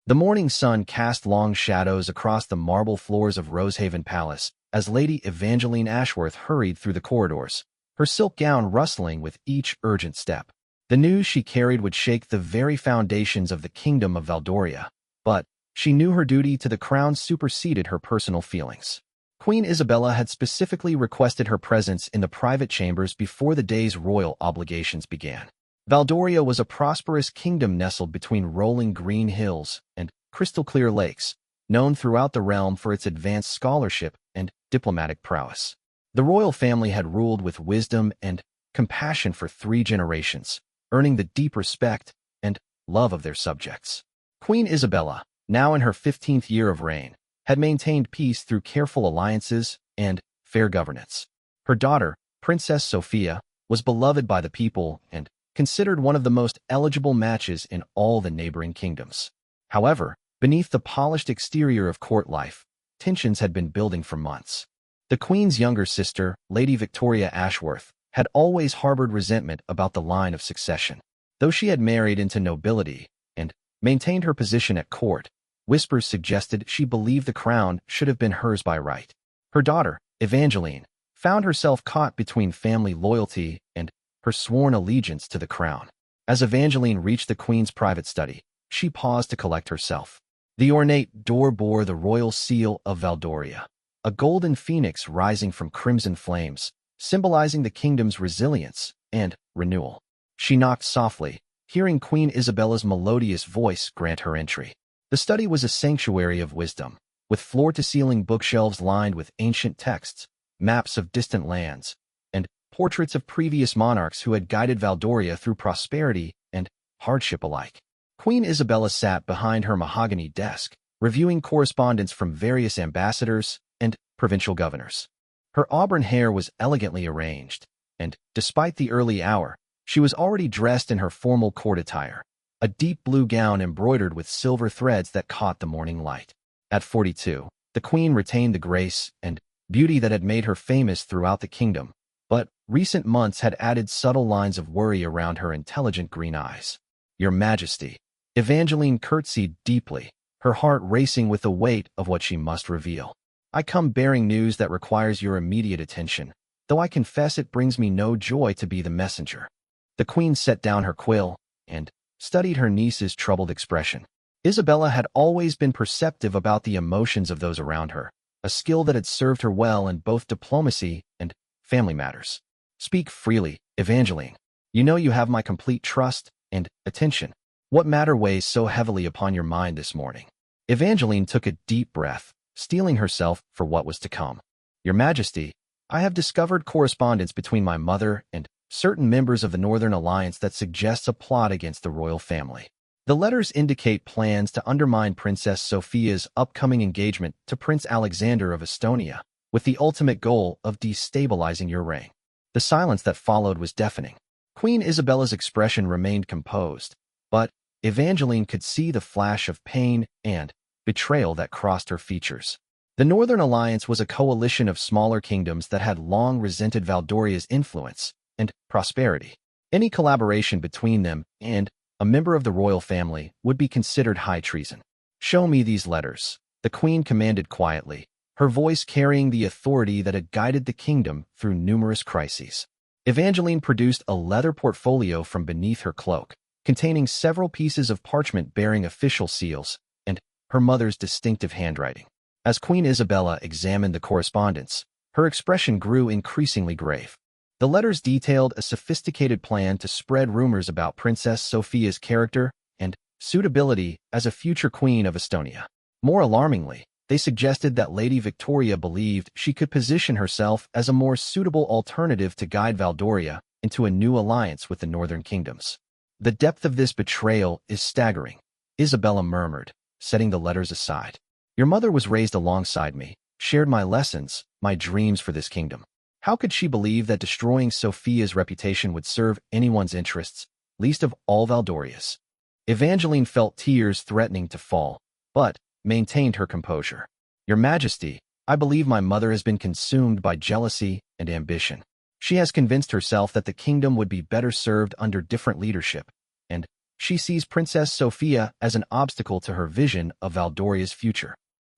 The morning sun cast long shadows across the marble floors of Rosehaven Palace as Lady Evangeline Ashworth hurried through the corridors, her silk gown rustling with each urgent step. The news she carried would shake the very foundations of the kingdom of Valdoria, but she knew her duty to the crown superseded her personal feelings. Queen Isabella had specifically requested her presence in the private chambers before the day's royal obligations began. Valdoria was a prosperous kingdom nestled between rolling green hills and crystal-clear lakes, known throughout the realm for its advanced scholarship and diplomatic prowess. The royal family had ruled with wisdom and compassion for 3 generations, earning the deep respect and love of their subjects. Queen Isabella, now in her 15th year of reign, had maintained peace through careful alliances and fair governance. Her daughter, Princess Sophia, was beloved by the people and considered one of the most eligible matches in all the neighboring kingdoms. However, beneath the polished exterior of court life, tensions had been building for months. The Queen's younger sister, Lady Victoria Ashworth, had always harbored resentment about the line of succession. Though she had married into nobility and maintained her position at court, whispers suggested she believed the crown should have been hers by right. Her daughter, Evangeline, found herself caught between family loyalty and her sworn allegiance to the crown. As Evangeline reached the Queen's private study, she paused to collect herself. The ornate door bore the royal seal of Valdoria, a golden phoenix rising from crimson flames, symbolizing the kingdom's resilience and renewal. She knocked softly, hearing Queen Isabella's melodious voice grant her entry. The study was a sanctuary of wisdom, with floor-to-ceiling bookshelves lined with ancient texts, maps of distant lands, and portraits of previous monarchs who had guided Valdoria through prosperity and hardship alike. Queen Isabella sat behind her mahogany desk, reviewing correspondence from various ambassadors and provincial governors. Her auburn hair was elegantly arranged, and, despite the early hour, she was already dressed in her formal court attire, a deep blue gown embroidered with silver threads that caught the morning light. At 42, the Queen retained the grace and beauty that had made her famous throughout the kingdom, but recent months had added subtle lines of worry around her intelligent green eyes. "Your Majesty," Evangeline curtsied deeply, her heart racing with the weight of what she must reveal. "I come bearing news that requires your immediate attention, though I confess it brings me no joy to be the messenger." The Queen set down her quill and studied her niece's troubled expression. Isabella had always been perceptive about the emotions of those around her, a skill that had served her well in both diplomacy and family matters. "Speak freely, Evangeline. You know you have my complete trust and attention. What matter weighs so heavily upon your mind this morning?" Evangeline took a deep breath, steeling herself for what was to come. "Your Majesty, I have discovered correspondence between my mother and certain members of the Northern Alliance that suggests a plot against the royal family. The letters indicate plans to undermine Princess Sophia's upcoming engagement to Prince Alexander of Estonia, with the ultimate goal of destabilizing your reign." The silence that followed was deafening. Queen Isabella's expression remained composed, but Evangeline could see the flash of pain and betrayal that crossed her features. The Northern Alliance was a coalition of smaller kingdoms that had long resented Valdoria's influence and prosperity. Any collaboration between them and a member of the royal family would be considered high treason. "Show me these letters," the Queen commanded quietly, her voice carrying the authority that had guided the kingdom through numerous crises. Evangeline produced a leather portfolio from beneath her cloak, containing several pieces of parchment bearing official seals and her mother's distinctive handwriting. As Queen Isabella examined the correspondence, her expression grew increasingly grave. The letters detailed a sophisticated plan to spread rumors about Princess Sophia's character and suitability as a future queen of Estonia. More alarmingly, they suggested that Lady Victoria believed she could position herself as a more suitable alternative to guide Valdoria into a new alliance with the northern kingdoms. "The depth of this betrayal is staggering," Isabella murmured, setting the letters aside. "Your mother was raised alongside me, shared my lessons, my dreams for this kingdom. How could she believe that destroying Sophia's reputation would serve anyone's interests, least of all Valdoria's?" Evangeline felt tears threatening to fall, but maintained her composure. "Your Majesty, I believe my mother has been consumed by jealousy and ambition. She has convinced herself that the kingdom would be better served under different leadership, and She sees Princess Sophia as an obstacle to her vision of Valdoria's future.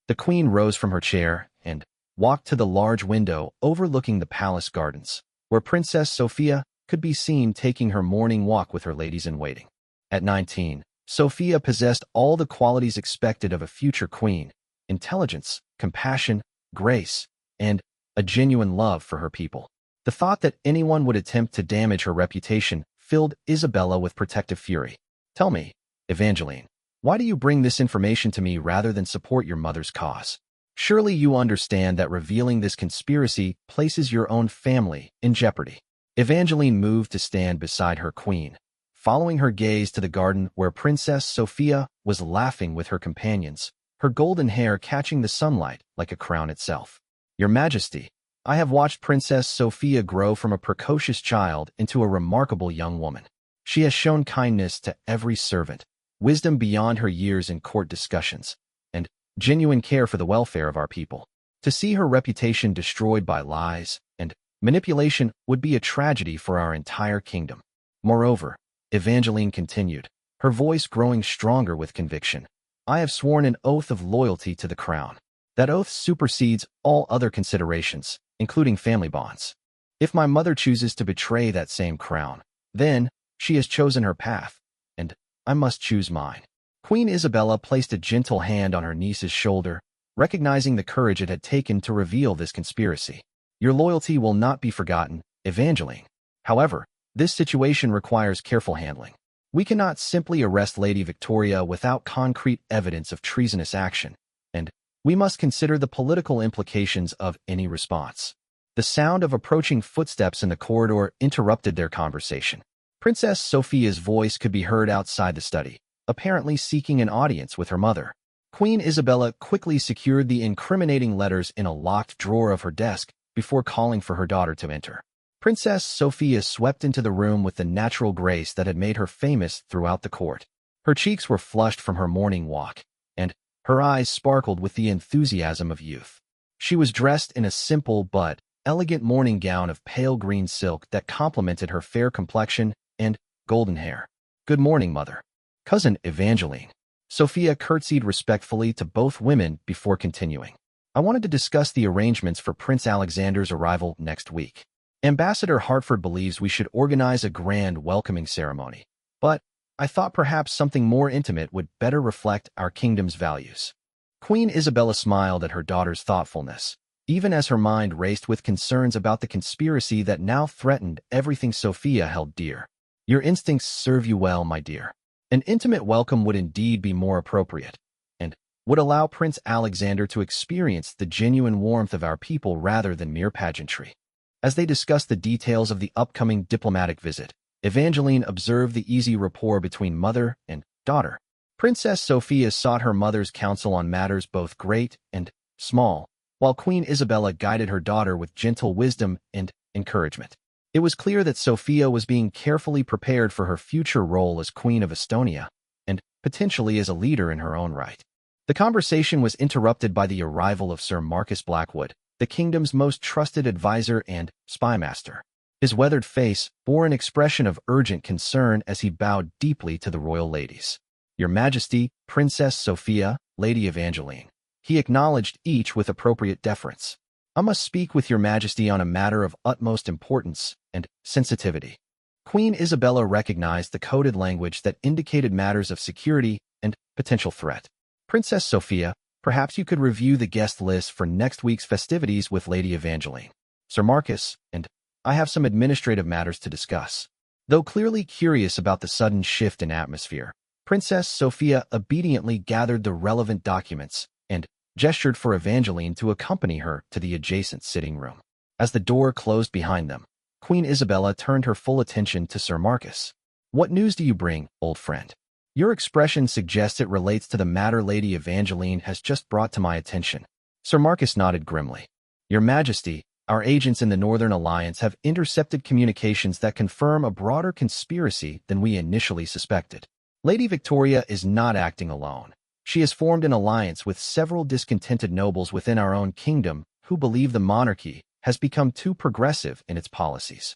The queen rose from her chair and walked to the large window overlooking the palace gardens, where Princess Sophia could be seen taking her morning walk with her ladies-in-waiting. At 19, Sophia possessed all the qualities expected of a future queen: intelligence, compassion, grace, and a genuine love for her people. The thought that anyone would attempt to damage her reputation filled Isabella with protective fury. "Tell me, Evangeline, why do you bring this information to me rather than support your mother's cause? Surely you understand that revealing this conspiracy places your own family in jeopardy." Evangeline moved to stand beside her queen, following her gaze to the garden where Princess Sophia was laughing with her companions, her golden hair catching the sunlight like a crown itself. "Your Majesty, I have watched Princess Sophia grow from a precocious child into a remarkable young woman. She has shown kindness to every servant, wisdom beyond her years in court discussions, and genuine care for the welfare of our people. To see her reputation destroyed by lies and manipulation would be a tragedy for our entire kingdom." Moreover, Evangeline continued, her voice growing stronger with conviction, "I have sworn an oath of loyalty to the crown. That oath supersedes all other considerations, including family bonds. If my mother chooses to betray that same crown, then she has chosen her path, and I must choose mine." Queen Isabella placed a gentle hand on her niece's shoulder, recognizing the courage it had taken to reveal this conspiracy. "Your loyalty will not be forgotten, Evangeline. However, this situation requires careful handling. We cannot simply arrest Lady Victoria without concrete evidence of treasonous action, and we must consider the political implications of any response." The sound of approaching footsteps in the corridor interrupted their conversation. Princess Sophia's voice could be heard outside the study, apparently seeking an audience with her mother. Queen Isabella quickly secured the incriminating letters in a locked drawer of her desk before calling for her daughter to enter. Princess Sophia swept into the room with the natural grace that had made her famous throughout the court. Her cheeks were flushed from her morning walk, and her eyes sparkled with the enthusiasm of youth. She was dressed in a simple but elegant morning gown of pale green silk that complemented her fair complexion and golden hair. "Good morning, Mother." "Cousin Evangeline." Sophia curtsied respectfully to both women before continuing. "I wanted to discuss the arrangements for Prince Alexander's arrival next week. Ambassador Hartford believes we should organize a grand welcoming ceremony, but I thought perhaps something more intimate would better reflect our kingdom's values." Queen Isabella smiled at her daughter's thoughtfulness, even as her mind raced with concerns about the conspiracy that now threatened everything Sophia held dear. "Your instincts serve you well, my dear. An intimate welcome would indeed be more appropriate, and would allow Prince Alexander to experience the genuine warmth of our people rather than mere pageantry." As they discussed the details of the upcoming diplomatic visit, Evangeline observed the easy rapport between mother and daughter. Princess Sophia sought her mother's counsel on matters both great and small, while Queen Isabella guided her daughter with gentle wisdom and encouragement. It was clear that Sophia was being carefully prepared for her future role as Queen of Estonia, and potentially as a leader in her own right. The conversation was interrupted by the arrival of Sir Marcus Blackwood, the kingdom's most trusted advisor and spymaster. His weathered face bore an expression of urgent concern as he bowed deeply to the royal ladies. "Your Majesty, Princess Sophia, Lady Evangeline." He acknowledged each with appropriate deference. "I must speak with your Majesty on a matter of utmost importance and sensitivity." Queen Isabella recognized the coded language that indicated matters of security and potential threat. "Princess Sophia, perhaps you could review the guest list for next week's festivities with Lady Evangeline. Sir Marcus and I have some administrative matters to discuss." Though clearly curious about the sudden shift in atmosphere, Princess Sophia obediently gathered the relevant documents and gestured for Evangeline to accompany her to the adjacent sitting room. As the door closed behind them, Queen Isabella turned her full attention to Sir Marcus. "What news do you bring, old friend? Your expression suggests it relates to the matter Lady Evangeline has just brought to my attention." Sir Marcus nodded grimly. "Your Majesty, our agents in the Northern Alliance have intercepted communications that confirm a broader conspiracy than we initially suspected. Lady Victoria is not acting alone. She has formed an alliance with several discontented nobles within our own kingdom who believe the monarchy has become too progressive in its policies."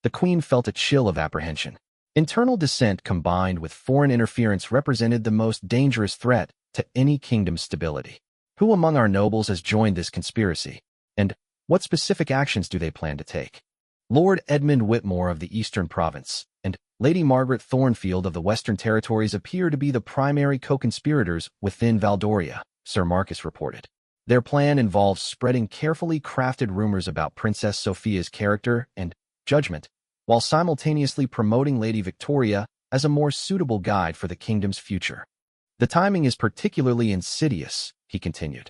The Queen felt a chill of apprehension. Internal dissent combined with foreign interference represented the most dangerous threat to any kingdom's stability. Who among our nobles has joined this conspiracy? And what specific actions do they plan to take? Lord Edmund Whitmore of the Eastern Province and Lady Margaret Thornfield of the Western Territories appear to be the primary co-conspirators within Valdoria, Sir Marcus reported. Their plan involves spreading carefully crafted rumors about Princess Sophia's character and judgment, while simultaneously promoting Lady Victoria as a more suitable guide for the kingdom's future. The timing is particularly insidious, he continued.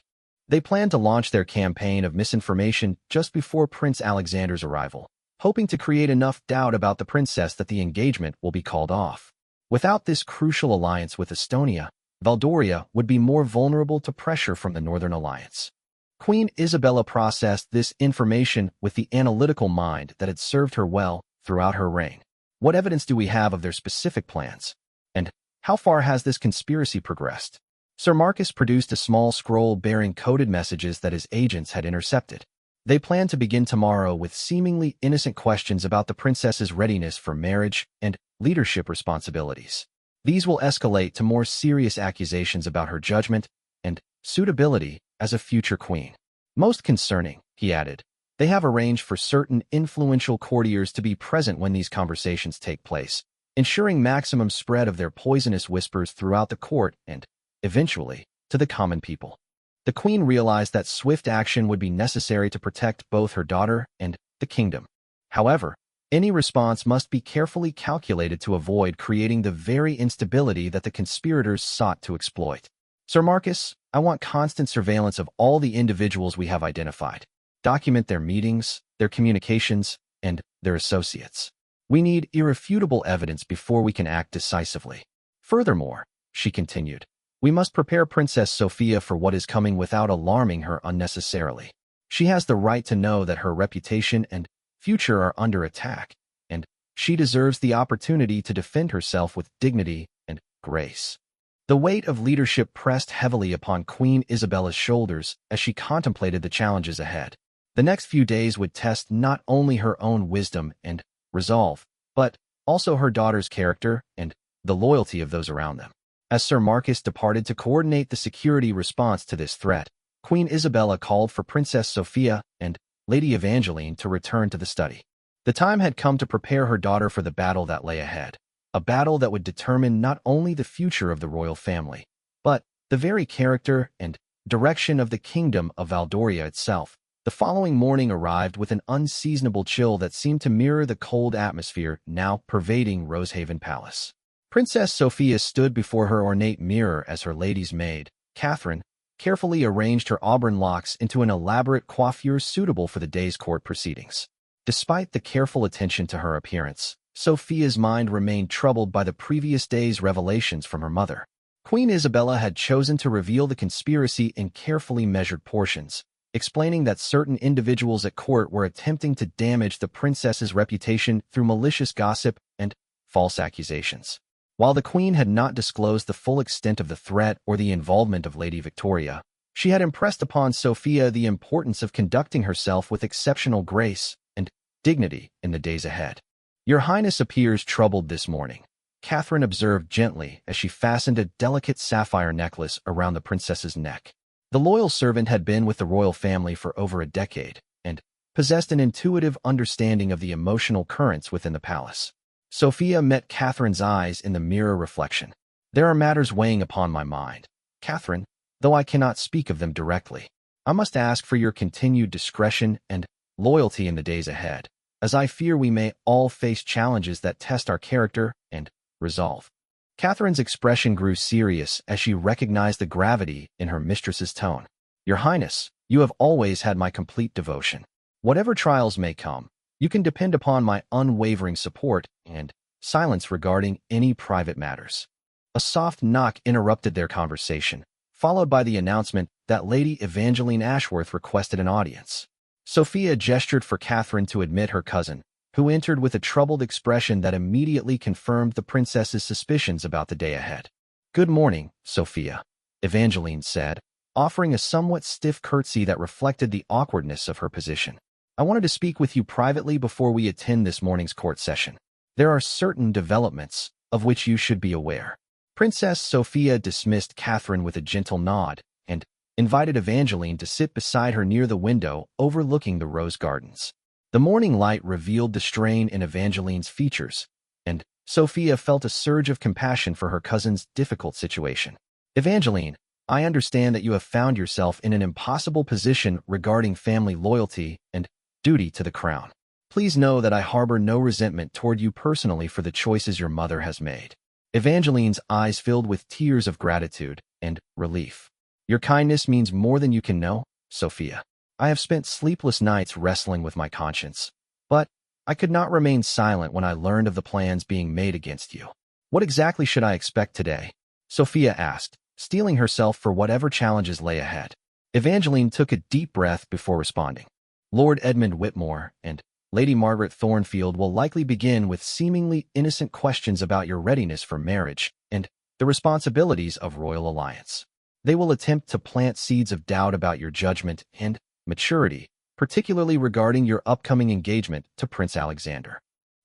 They plan to launch their campaign of misinformation just before Prince Alexander's arrival, hoping to create enough doubt about the princess that the engagement will be called off. Without this crucial alliance with Estonia, Valdoria would be more vulnerable to pressure from the Northern Alliance. Queen Isabella processed this information with the analytical mind that had served her well throughout her reign. What evidence do we have of their specific plans? And how far has this conspiracy progressed? Sir Marcus produced a small scroll bearing coded messages that his agents had intercepted. They plan to begin tomorrow with seemingly innocent questions about the princess's readiness for marriage and leadership responsibilities. These will escalate to more serious accusations about her judgment and suitability as a future queen. Most concerning, he added, they have arranged for certain influential courtiers to be present when these conversations take place, ensuring maximum spread of their poisonous whispers throughout the court and, eventually, to the common people. The queen realized that swift action would be necessary to protect both her daughter and the kingdom. However, any response must be carefully calculated to avoid creating the very instability that the conspirators sought to exploit. Sir Marcus, I want constant surveillance of all the individuals we have identified. Document their meetings, their communications, and their associates. We need irrefutable evidence before we can act decisively. Furthermore, she continued, we must prepare Princess Sophia for what is coming without alarming her unnecessarily. She has the right to know that her reputation and future are under attack, and she deserves the opportunity to defend herself with dignity and grace. The weight of leadership pressed heavily upon Queen Isabella's shoulders as she contemplated the challenges ahead. The next few days would test not only her own wisdom and resolve, but also her daughter's character and the loyalty of those around them. As Sir Marcus departed to coordinate the security response to this threat, Queen Isabella called for Princess Sophia and Lady Evangeline to return to the study. The time had come to prepare her daughter for the battle that lay ahead, a battle that would determine not only the future of the royal family, but the very character and direction of the kingdom of Valdoria itself. The following morning arrived with an unseasonable chill that seemed to mirror the cold atmosphere now pervading Rosehaven Palace. Princess Sophia stood before her ornate mirror as her lady's maid, Catherine, carefully arranged her auburn locks into an elaborate coiffure suitable for the day's court proceedings. Despite the careful attention to her appearance, Sophia's mind remained troubled by the previous day's revelations from her mother. Queen Isabella had chosen to reveal the conspiracy in carefully measured portions, explaining that certain individuals at court were attempting to damage the princess's reputation through malicious gossip and false accusations. While the queen had not disclosed the full extent of the threat or the involvement of Lady Victoria, she had impressed upon Sophia the importance of conducting herself with exceptional grace and dignity in the days ahead. Your Highness appears troubled this morning, Catherine observed gently as she fastened a delicate sapphire necklace around the princess's neck. The loyal servant had been with the royal family for over a decade and possessed an intuitive understanding of the emotional currents within the palace. Sophia met Catherine's eyes in the mirror reflection. There are matters weighing upon my mind, Catherine, though I cannot speak of them directly. I must ask for your continued discretion and loyalty in the days ahead, as I fear we may all face challenges that test our character and resolve. Catherine's expression grew serious as she recognized the gravity in her mistress's tone. Your Highness, you have always had my complete devotion. Whatever trials may come, you can depend upon my unwavering support and silence regarding any private matters. A soft knock interrupted their conversation, followed by the announcement that Lady Evangeline Ashworth requested an audience. Sophia gestured for Catherine to admit her cousin, who entered with a troubled expression that immediately confirmed the princess's suspicions about the day ahead. Good morning, Sophia, Evangeline said, offering a somewhat stiff curtsy that reflected the awkwardness of her position. I wanted to speak with you privately before we attend this morning's court session. There are certain developments of which you should be aware. Princess Sophia dismissed Catherine with a gentle nod and invited Evangeline to sit beside her near the window overlooking the rose gardens. The morning light revealed the strain in Evangeline's features, and Sophia felt a surge of compassion for her cousin's difficult situation. Evangeline, I understand that you have found yourself in an impossible position regarding family loyalty and duty to the crown. Please know that I harbor no resentment toward you personally for the choices your mother has made. Evangeline's eyes filled with tears of gratitude and relief. Your kindness means more than you can know, Sophia. I have spent sleepless nights wrestling with my conscience, but I could not remain silent when I learned of the plans being made against you. What exactly should I expect today? Sophia asked, steeling herself for whatever challenges lay ahead. Evangeline took a deep breath before responding. Lord Edmund Whitmore and Lady Margaret Thornfield will likely begin with seemingly innocent questions about your readiness for marriage and the responsibilities of royal alliance. They will attempt to plant seeds of doubt about your judgment and maturity, particularly regarding your upcoming engagement to Prince Alexander.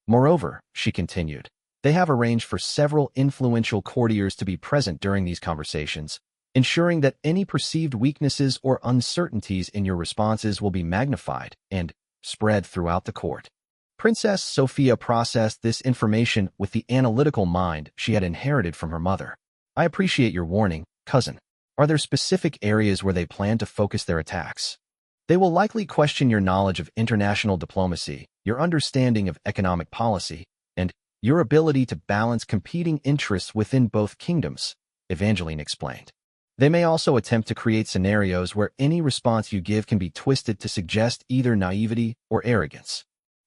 Moreover, she continued, they have arranged for several influential courtiers to be present during these conversations, ensuring that any perceived weaknesses or uncertainties in your responses will be magnified and spread throughout the court. Princess Sophia processed this information with the analytical mind she had inherited from her mother. I appreciate your warning, cousin. Are there specific areas where they plan to focus their attacks? They will likely question your knowledge of international diplomacy, your understanding of economic policy, and your ability to balance competing interests within both kingdoms, Evangeline explained. They may also attempt to create scenarios where any response you give can be twisted to suggest either naivety or arrogance.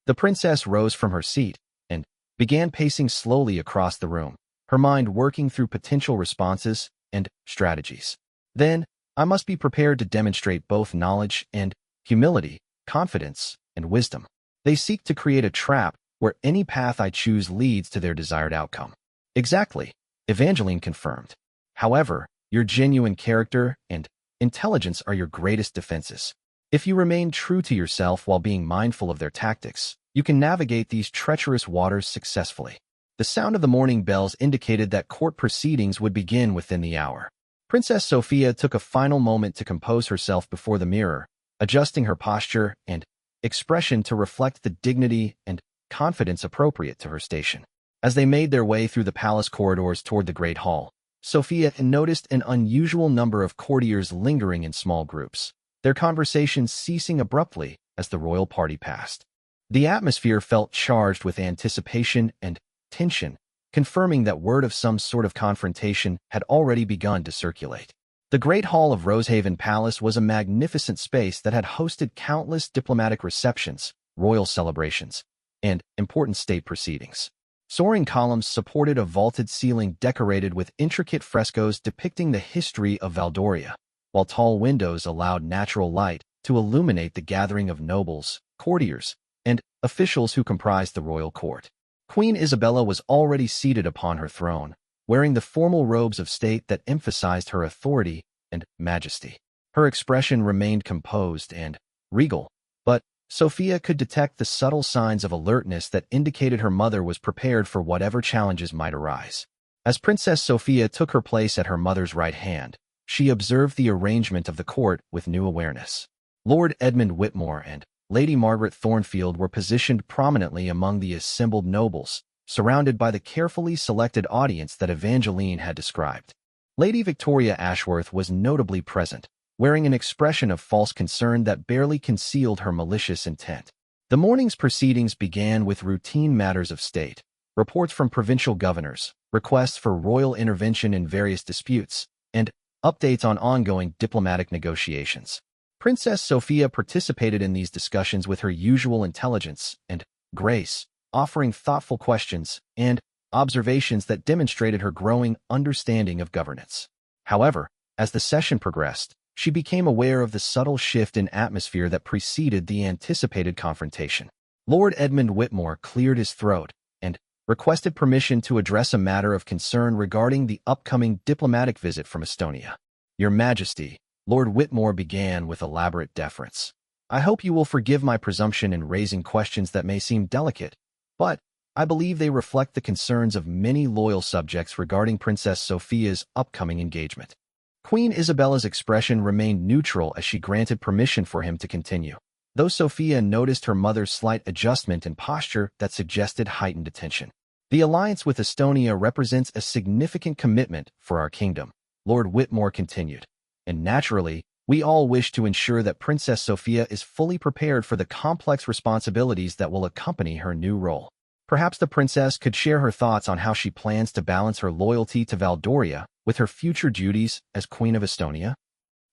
The princess rose from her seat and began pacing slowly across the room, her mind working through potential responses and strategies. Then, I must be prepared to demonstrate both knowledge and humility, confidence and wisdom. They seek to create a trap where any path I choose leads to their desired outcome. Exactly, Evangeline confirmed. However, your genuine character and intelligence are your greatest defenses. If you remain true to yourself while being mindful of their tactics, you can navigate these treacherous waters successfully. The sound of the morning bells indicated that court proceedings would begin within the hour. Princess Sophia took a final moment to compose herself before the mirror, adjusting her posture and expression to reflect the dignity and confidence appropriate to her station. As they made their way through the palace corridors toward the Great Hall, Sophia noticed an unusual number of courtiers lingering in small groups, their conversations ceasing abruptly as the royal party passed. The atmosphere felt charged with anticipation and tension, confirming that word of some sort of confrontation had already begun to circulate. The Great Hall of Rosehaven Palace was a magnificent space that had hosted countless diplomatic receptions, royal celebrations, and important state proceedings. Soaring columns supported a vaulted ceiling decorated with intricate frescoes depicting the history of Valdoria, while tall windows allowed natural light to illuminate the gathering of nobles, courtiers, and officials who comprised the royal court. Queen Isabella was already seated upon her throne, wearing the formal robes of state that emphasized her authority and majesty. Her expression remained composed and regal, but Sophia could detect the subtle signs of alertness that indicated her mother was prepared for whatever challenges might arise. As Princess Sophia took her place at her mother's right hand, she observed the arrangement of the court with new awareness. Lord Edmund Whitmore and Lady Margaret Thornfield were positioned prominently among the assembled nobles, surrounded by the carefully selected audience that Evangeline had described. Lady Victoria Ashworth was notably present, wearing an expression of false concern that barely concealed her malicious intent. The morning's proceedings began with routine matters of state, reports from provincial governors, requests for royal intervention in various disputes, and updates on ongoing diplomatic negotiations. Princess Sophia participated in these discussions with her usual intelligence and grace, offering thoughtful questions and observations that demonstrated her growing understanding of governance. However, as the session progressed, she became aware of the subtle shift in atmosphere that preceded the anticipated confrontation. Lord Edmund Whitmore cleared his throat and requested permission to address a matter of concern regarding the upcoming diplomatic visit from Estonia. Your Majesty, Lord Whitmore began with elaborate deference. I hope you will forgive my presumption in raising questions that may seem delicate, but I believe they reflect the concerns of many loyal subjects regarding Princess Sophia's upcoming engagement. Queen Isabella's expression remained neutral as she granted permission for him to continue, though Sophia noticed her mother's slight adjustment in posture that suggested heightened attention. The alliance with Estonia represents a significant commitment for our kingdom, Lord Whitmore continued, and naturally, we all wish to ensure that Princess Sophia is fully prepared for the complex responsibilities that will accompany her new role. Perhaps the princess could share her thoughts on how she plans to balance her loyalty to Valdoria with her future duties as Queen of Estonia.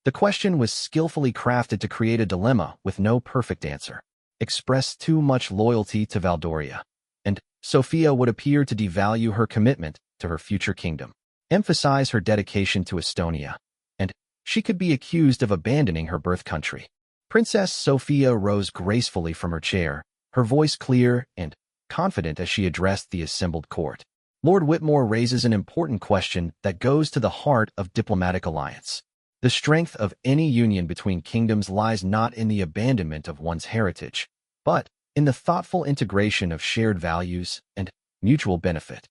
The question was skillfully crafted to create a dilemma with no perfect answer. Express too much loyalty to Valdoria, and Sophia would appear to devalue her commitment to her future kingdom. Emphasize her dedication to Estonia, and she could be accused of abandoning her birth country. Princess Sophia rose gracefully from her chair, her voice clear and confident as she addressed the assembled court. Lord Whitmore raises an important question that goes to the heart of diplomatic alliance. The strength of any union between kingdoms lies not in the abandonment of one's heritage, but in the thoughtful integration of shared values and mutual benefit.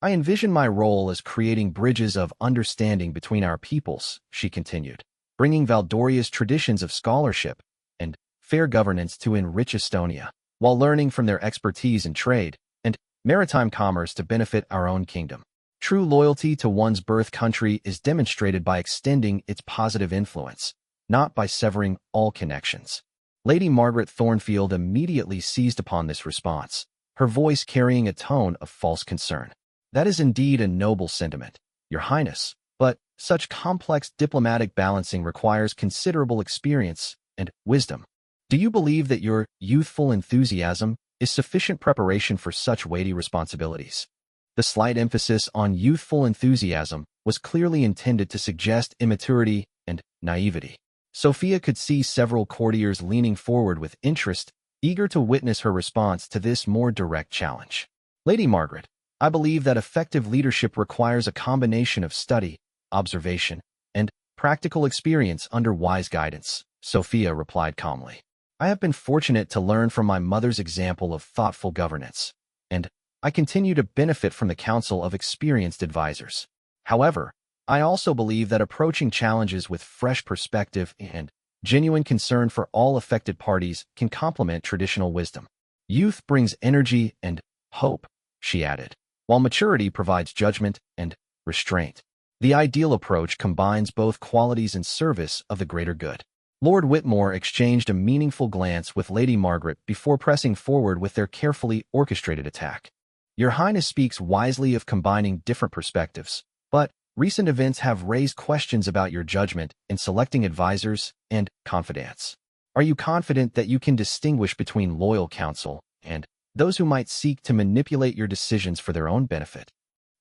I envision my role as creating bridges of understanding between our peoples, she continued, bringing Valdoria's traditions of scholarship and fair governance to enrich Estonia, while learning from their expertise in trade and maritime commerce to benefit our own kingdom. True loyalty to one's birth country is demonstrated by extending its positive influence, not by severing all connections. Lady Margaret Thornfield immediately seized upon this response, her voice carrying a tone of false concern. That is indeed a noble sentiment, Your Highness, but such complex diplomatic balancing requires considerable experience and wisdom. Do you believe that your youthful enthusiasm is sufficient preparation for such weighty responsibilities? The slight emphasis on youthful enthusiasm was clearly intended to suggest immaturity and naivety. Sophia could see several courtiers leaning forward with interest, eager to witness her response to this more direct challenge. Lady Margaret, I believe that effective leadership requires a combination of study, observation, and practical experience under wise guidance, Sophia replied calmly. I have been fortunate to learn from my mother's example of thoughtful governance, and I continue to benefit from the counsel of experienced advisors. However, I also believe that approaching challenges with fresh perspective and genuine concern for all affected parties can complement traditional wisdom. Youth brings energy and hope, she added, while maturity provides judgment and restraint. The ideal approach combines both qualities in service of the greater good. Lord Whitmore exchanged a meaningful glance with Lady Margaret before pressing forward with their carefully orchestrated attack. Your Highness speaks wisely of combining different perspectives, but recent events have raised questions about your judgment in selecting advisors and confidants. Are you confident that you can distinguish between loyal counsel and those who might seek to manipulate your decisions for their own benefit?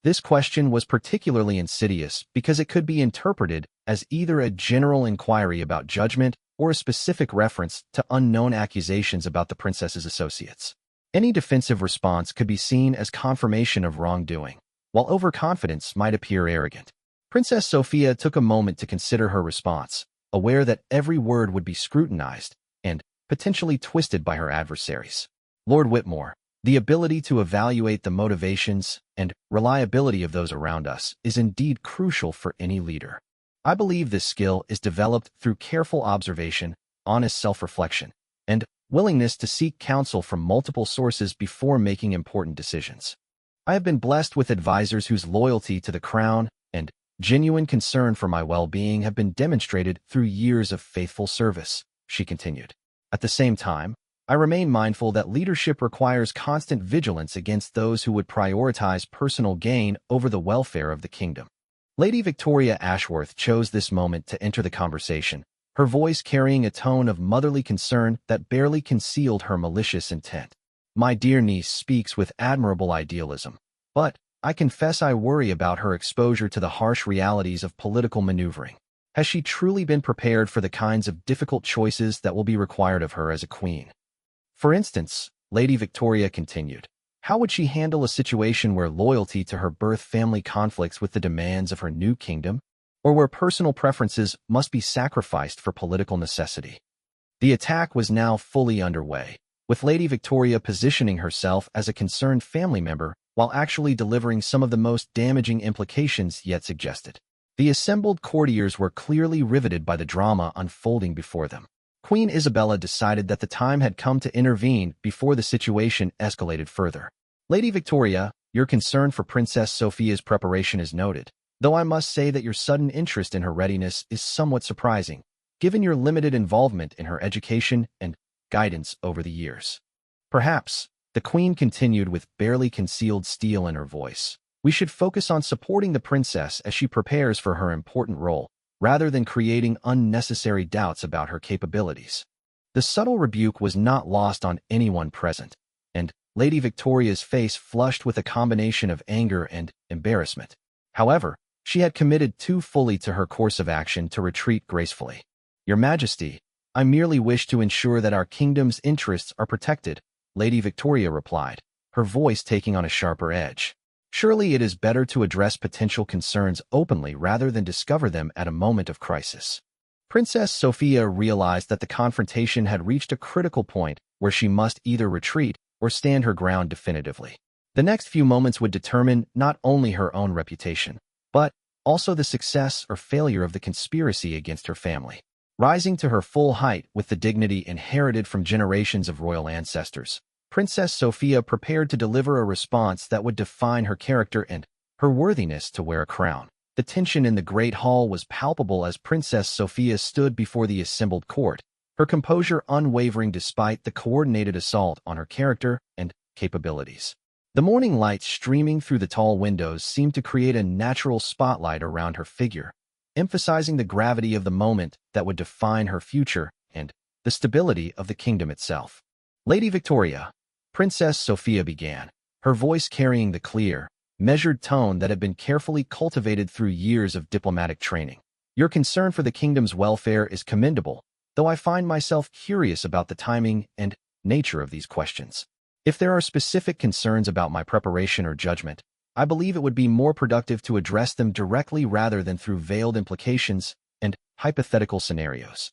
This question was particularly insidious because it could be interpreted as either a general inquiry about judgment or a specific reference to unknown accusations about the princess's associates. Any defensive response could be seen as confirmation of wrongdoing, while overconfidence might appear arrogant. Princess Sophia took a moment to consider her response, aware that every word would be scrutinized and potentially twisted by her adversaries. Lord Whitmore, the ability to evaluate the motivations and reliability of those around us is indeed crucial for any leader. I believe this skill is developed through careful observation, honest self-reflection, and willingness to seek counsel from multiple sources before making important decisions. I have been blessed with advisors whose loyalty to the crown and genuine concern for my well-being have been demonstrated through years of faithful service, she continued. At the same time, I remain mindful that leadership requires constant vigilance against those who would prioritize personal gain over the welfare of the kingdom. Lady Victoria Ashworth chose this moment to enter the conversation, her voice carrying a tone of motherly concern that barely concealed her malicious intent. My dear niece speaks with admirable idealism, but I confess I worry about her exposure to the harsh realities of political maneuvering. Has she truly been prepared for the kinds of difficult choices that will be required of her as a queen? For instance, Lady Victoria continued, how would she handle a situation where loyalty to her birth family conflicts with the demands of her new kingdom, or where personal preferences must be sacrificed for political necessity? The attack was now fully underway, with Lady Victoria positioning herself as a concerned family member while actually delivering some of the most damaging implications yet suggested. The assembled courtiers were clearly riveted by the drama unfolding before them. Queen Isabella decided that the time had come to intervene before the situation escalated further. Lady Victoria, your concern for Princess Sophia's preparation is noted, though I must say that your sudden interest in her readiness is somewhat surprising, given your limited involvement in her education and guidance over the years. Perhaps, the Queen continued with barely concealed steel in her voice, we should focus on supporting the princess as she prepares for her important role, rather than creating unnecessary doubts about her capabilities. The subtle rebuke was not lost on anyone present, and Lady Victoria's face flushed with a combination of anger and embarrassment. However, she had committed too fully to her course of action to retreat gracefully. Your Majesty, I merely wish to ensure that our kingdom's interests are protected, Lady Victoria replied, her voice taking on a sharper edge. Surely it is better to address potential concerns openly rather than discover them at a moment of crisis. Princess Sophia realized that the confrontation had reached a critical point where she must either retreat or stand her ground definitively. The next few moments would determine not only her own reputation, but also the success or failure of the conspiracy against her family. Rising to her full height with the dignity inherited from generations of royal ancestors, Princess Sophia prepared to deliver a response that would define her character and her worthiness to wear a crown. The tension in the Great Hall was palpable as Princess Sophia stood before the assembled court, her composure unwavering despite the coordinated assault on her character and capabilities. The morning light streaming through the tall windows seemed to create a natural spotlight around her figure, emphasizing the gravity of the moment that would define her future and the stability of the kingdom itself. Lady Victoria, Princess Sophia began, her voice carrying the clear, measured tone that had been carefully cultivated through years of diplomatic training. Your concern for the kingdom's welfare is commendable, though I find myself curious about the timing and nature of these questions. If there are specific concerns about my preparation or judgment, I believe it would be more productive to address them directly rather than through veiled implications and hypothetical scenarios.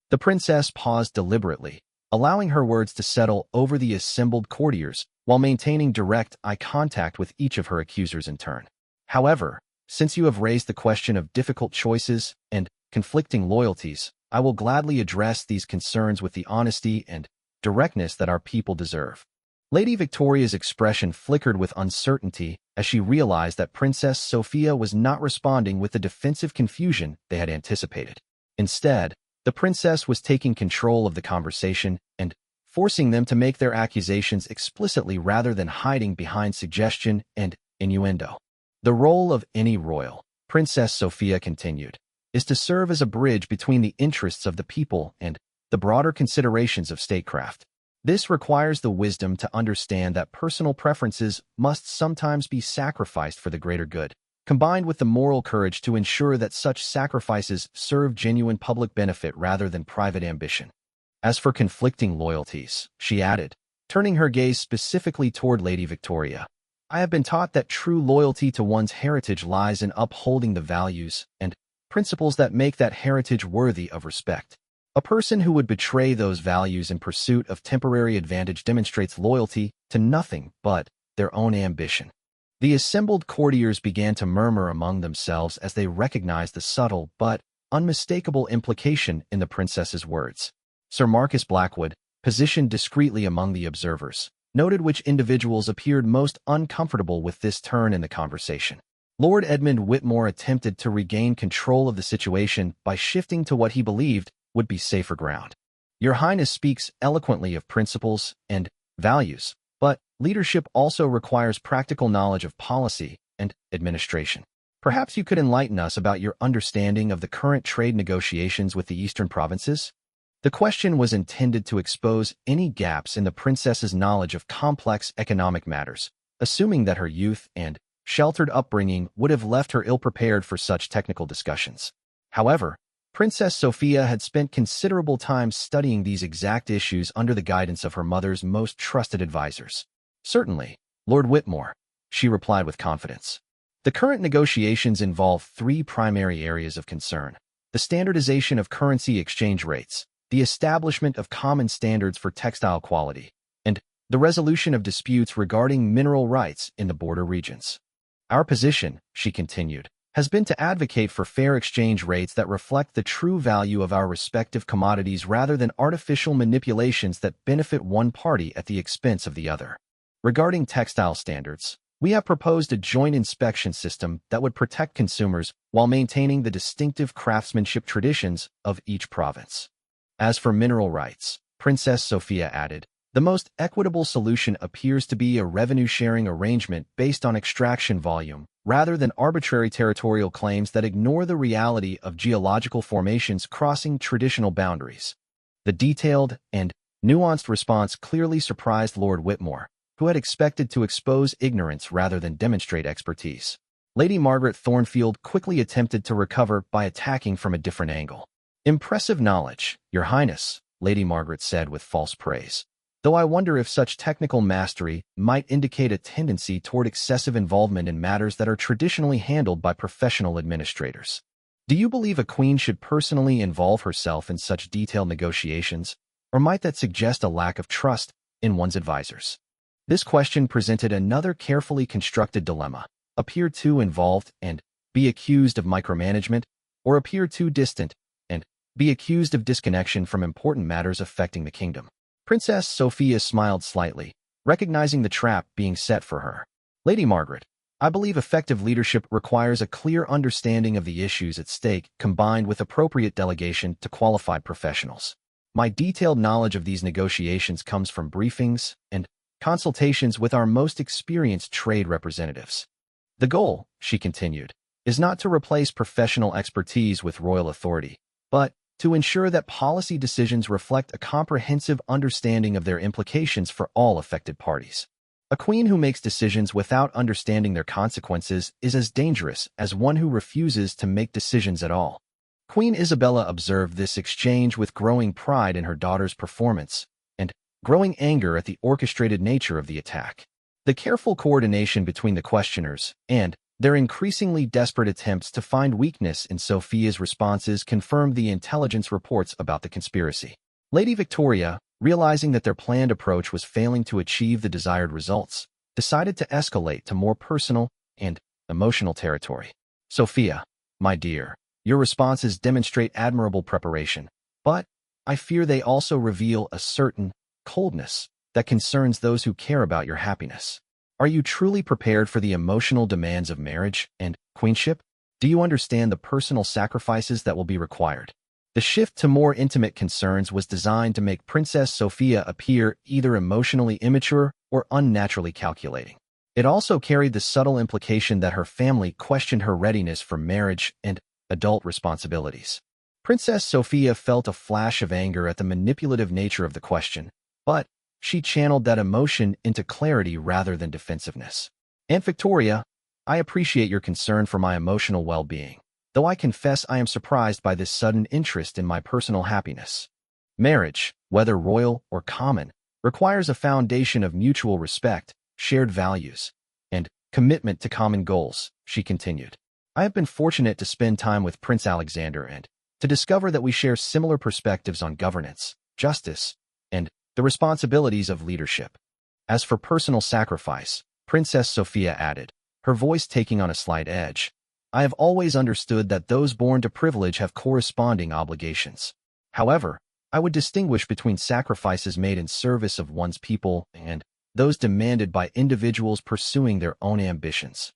The princess paused deliberately, allowing her words to settle over the assembled courtiers while maintaining direct eye contact with each of her accusers in turn. However, since you have raised the question of difficult choices and conflicting loyalties, I will gladly address these concerns with the honesty and directness that our people deserve. Lady Victoria's expression flickered with uncertainty as she realized that Princess Sophia was not responding with the defensive confusion they had anticipated. Instead, the princess was taking control of the conversation and forcing them to make their accusations explicitly rather than hiding behind suggestion and innuendo. The role of any royal, Princess Sophia continued, is to serve as a bridge between the interests of the people and the broader considerations of statecraft. This requires the wisdom to understand that personal preferences must sometimes be sacrificed for the greater good, combined with the moral courage to ensure that such sacrifices serve genuine public benefit rather than private ambition. As for conflicting loyalties, she added, turning her gaze specifically toward Lady Victoria, I have been taught that true loyalty to one's heritage lies in upholding the values and principles that make that heritage worthy of respect. A person who would betray those values in pursuit of temporary advantage demonstrates loyalty to nothing but their own ambition. The assembled courtiers began to murmur among themselves as they recognized the subtle but unmistakable implication in the princess's words. Sir Marcus Blackwood, positioned discreetly among the observers, noted which individuals appeared most uncomfortable with this turn in the conversation. Lord Edmund Whitmore attempted to regain control of the situation by shifting to what he believed would be safer ground. Your Highness speaks eloquently of principles and values, but leadership also requires practical knowledge of policy and administration. Perhaps you could enlighten us about your understanding of the current trade negotiations with the eastern provinces? The question was intended to expose any gaps in the princess's knowledge of complex economic matters, assuming that her youth and sheltered upbringing would have left her ill-prepared for such technical discussions. However, Princess Sophia had spent considerable time studying these exact issues under the guidance of her mother's most trusted advisors. Certainly, Lord Whitmore, she replied with confidence. The current negotiations involve three primary areas of concern: the standardization of currency exchange rates, the establishment of common standards for textile quality, the resolution of disputes regarding mineral rights in the border regions. Our position, she continued, has been to advocate for fair exchange rates that reflect the true value of our respective commodities rather than artificial manipulations that benefit one party at the expense of the other. Regarding textile standards, we have proposed a joint inspection system that would protect consumers while maintaining the distinctive craftsmanship traditions of each province. As for mineral rights, Princess Sophia added, the most equitable solution appears to be a revenue-sharing arrangement based on extraction volume, rather than arbitrary territorial claims that ignore the reality of geological formations crossing traditional boundaries. The detailed and nuanced response clearly surprised Lord Whitmore, who had expected to expose ignorance rather than demonstrate expertise. Lady Margaret Thornfield quickly attempted to recover by attacking from a different angle. "Impressive knowledge, Your Highness," Lady Margaret said with false praise. "Though I wonder if such technical mastery might indicate a tendency toward excessive involvement in matters that are traditionally handled by professional administrators. Do you believe a queen should personally involve herself in such detailed negotiations, or might that suggest a lack of trust in one's advisors?" This question presented another carefully constructed dilemma: appear too involved and be accused of micromanagement, or appear too distant and be accused of disconnection from important matters affecting the kingdom. Princess Sophia smiled slightly, recognizing the trap being set for her. "Lady Margaret, I believe effective leadership requires a clear understanding of the issues at stake combined with appropriate delegation to qualified professionals. My detailed knowledge of these negotiations comes from briefings and consultations with our most experienced trade representatives. The goal," she continued, "is not to replace professional expertise with royal authority, but to ensure that policy decisions reflect a comprehensive understanding of their implications for all affected parties. A queen who makes decisions without understanding their consequences is as dangerous as one who refuses to make decisions at all." Queen Isabella observed this exchange with growing pride in her daughter's performance and growing anger at the orchestrated nature of the attack. The careful coordination between the questioners and their increasingly desperate attempts to find weakness in Sophia's responses confirmed the intelligence reports about the conspiracy. Lady Victoria, realizing that their planned approach was failing to achieve the desired results, decided to escalate to more personal and emotional territory. "Sophia, my dear, your responses demonstrate admirable preparation, but I fear they also reveal a certain coldness that concerns those who care about your happiness. Are you truly prepared for the emotional demands of marriage and queenship? Do you understand the personal sacrifices that will be required?" The shift to more intimate concerns was designed to make Princess Sophia appear either emotionally immature or unnaturally calculating. It also carried the subtle implication that her family questioned her readiness for marriage and adult responsibilities. Princess Sophia felt a flash of anger at the manipulative nature of the question, but she channeled that emotion into clarity rather than defensiveness. "Aunt Victoria, I appreciate your concern for my emotional well-being, though I confess I am surprised by this sudden interest in my personal happiness. Marriage, whether royal or common, requires a foundation of mutual respect, shared values, and commitment to common goals," she continued. "I have been fortunate to spend time with Prince Alexander and to discover that we share similar perspectives on governance, justice, and the responsibilities of leadership. As for personal sacrifice," Princess Sophia added, her voice taking on a slight edge, "I have always understood that those born to privilege have corresponding obligations. However, I would distinguish between sacrifices made in service of one's people and those demanded by individuals pursuing their own ambitions."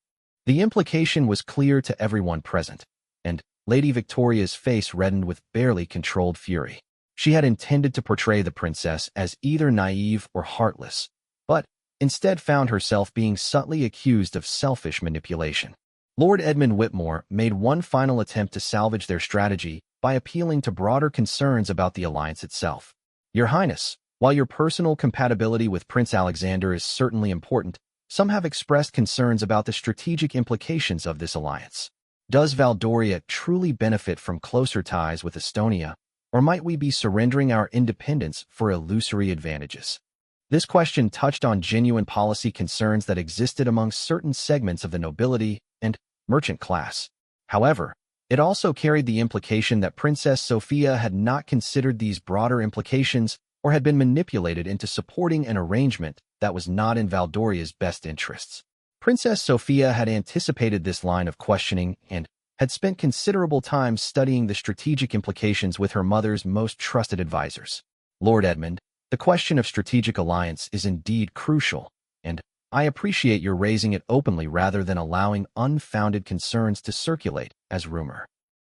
The implication was clear to everyone present, and Lady Victoria's face reddened with barely controlled fury. She had intended to portray the princess as either naive or heartless, but instead found herself being subtly accused of selfish manipulation. Lord Edmund Whitmore made one final attempt to salvage their strategy by appealing to broader concerns about the alliance itself. "Your Highness, while your personal compatibility with Prince Alexander is certainly important, some have expressed concerns about the strategic implications of this alliance. Does Valdoria truly benefit from closer ties with Estonia, or might we be surrendering our independence for illusory advantages?" This question touched on genuine policy concerns that existed among certain segments of the nobility and merchant class. However, it also carried the implication that Princess Sophia had not considered these broader implications or had been manipulated into supporting an arrangement that was not in Valdoria's best interests. Princess Sophia had anticipated this line of questioning and had spent considerable time studying the strategic implications with her mother's most trusted advisors. Lord Edmund, the question of strategic alliance is indeed crucial, and I appreciate your raising it openly rather than allowing unfounded concerns to circulate as rumor.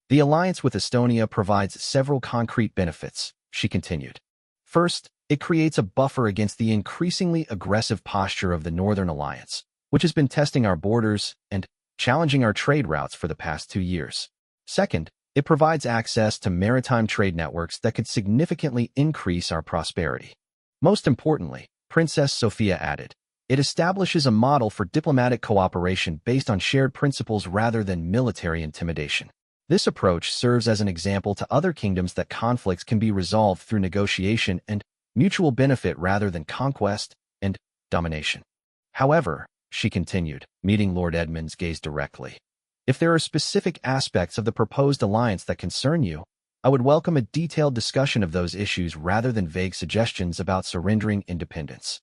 The alliance with Estonia provides several concrete benefits, she continued. First, it creates a buffer against the increasingly aggressive posture of the Northern Alliance, which has been testing our borders and challenging our trade routes for the past 2 years. Second, it provides access to maritime trade networks that could significantly increase our prosperity. Most importantly, Princess Sophia added, it establishes a model for diplomatic cooperation based on shared principles rather than military intimidation. This approach serves as an example to other kingdoms that conflicts can be resolved through negotiation and mutual benefit rather than conquest and domination. However, she continued, meeting Lord Edmund's gaze directly, if there are specific aspects of the proposed alliance that concern you, I would welcome a detailed discussion of those issues rather than vague suggestions about surrendering independence.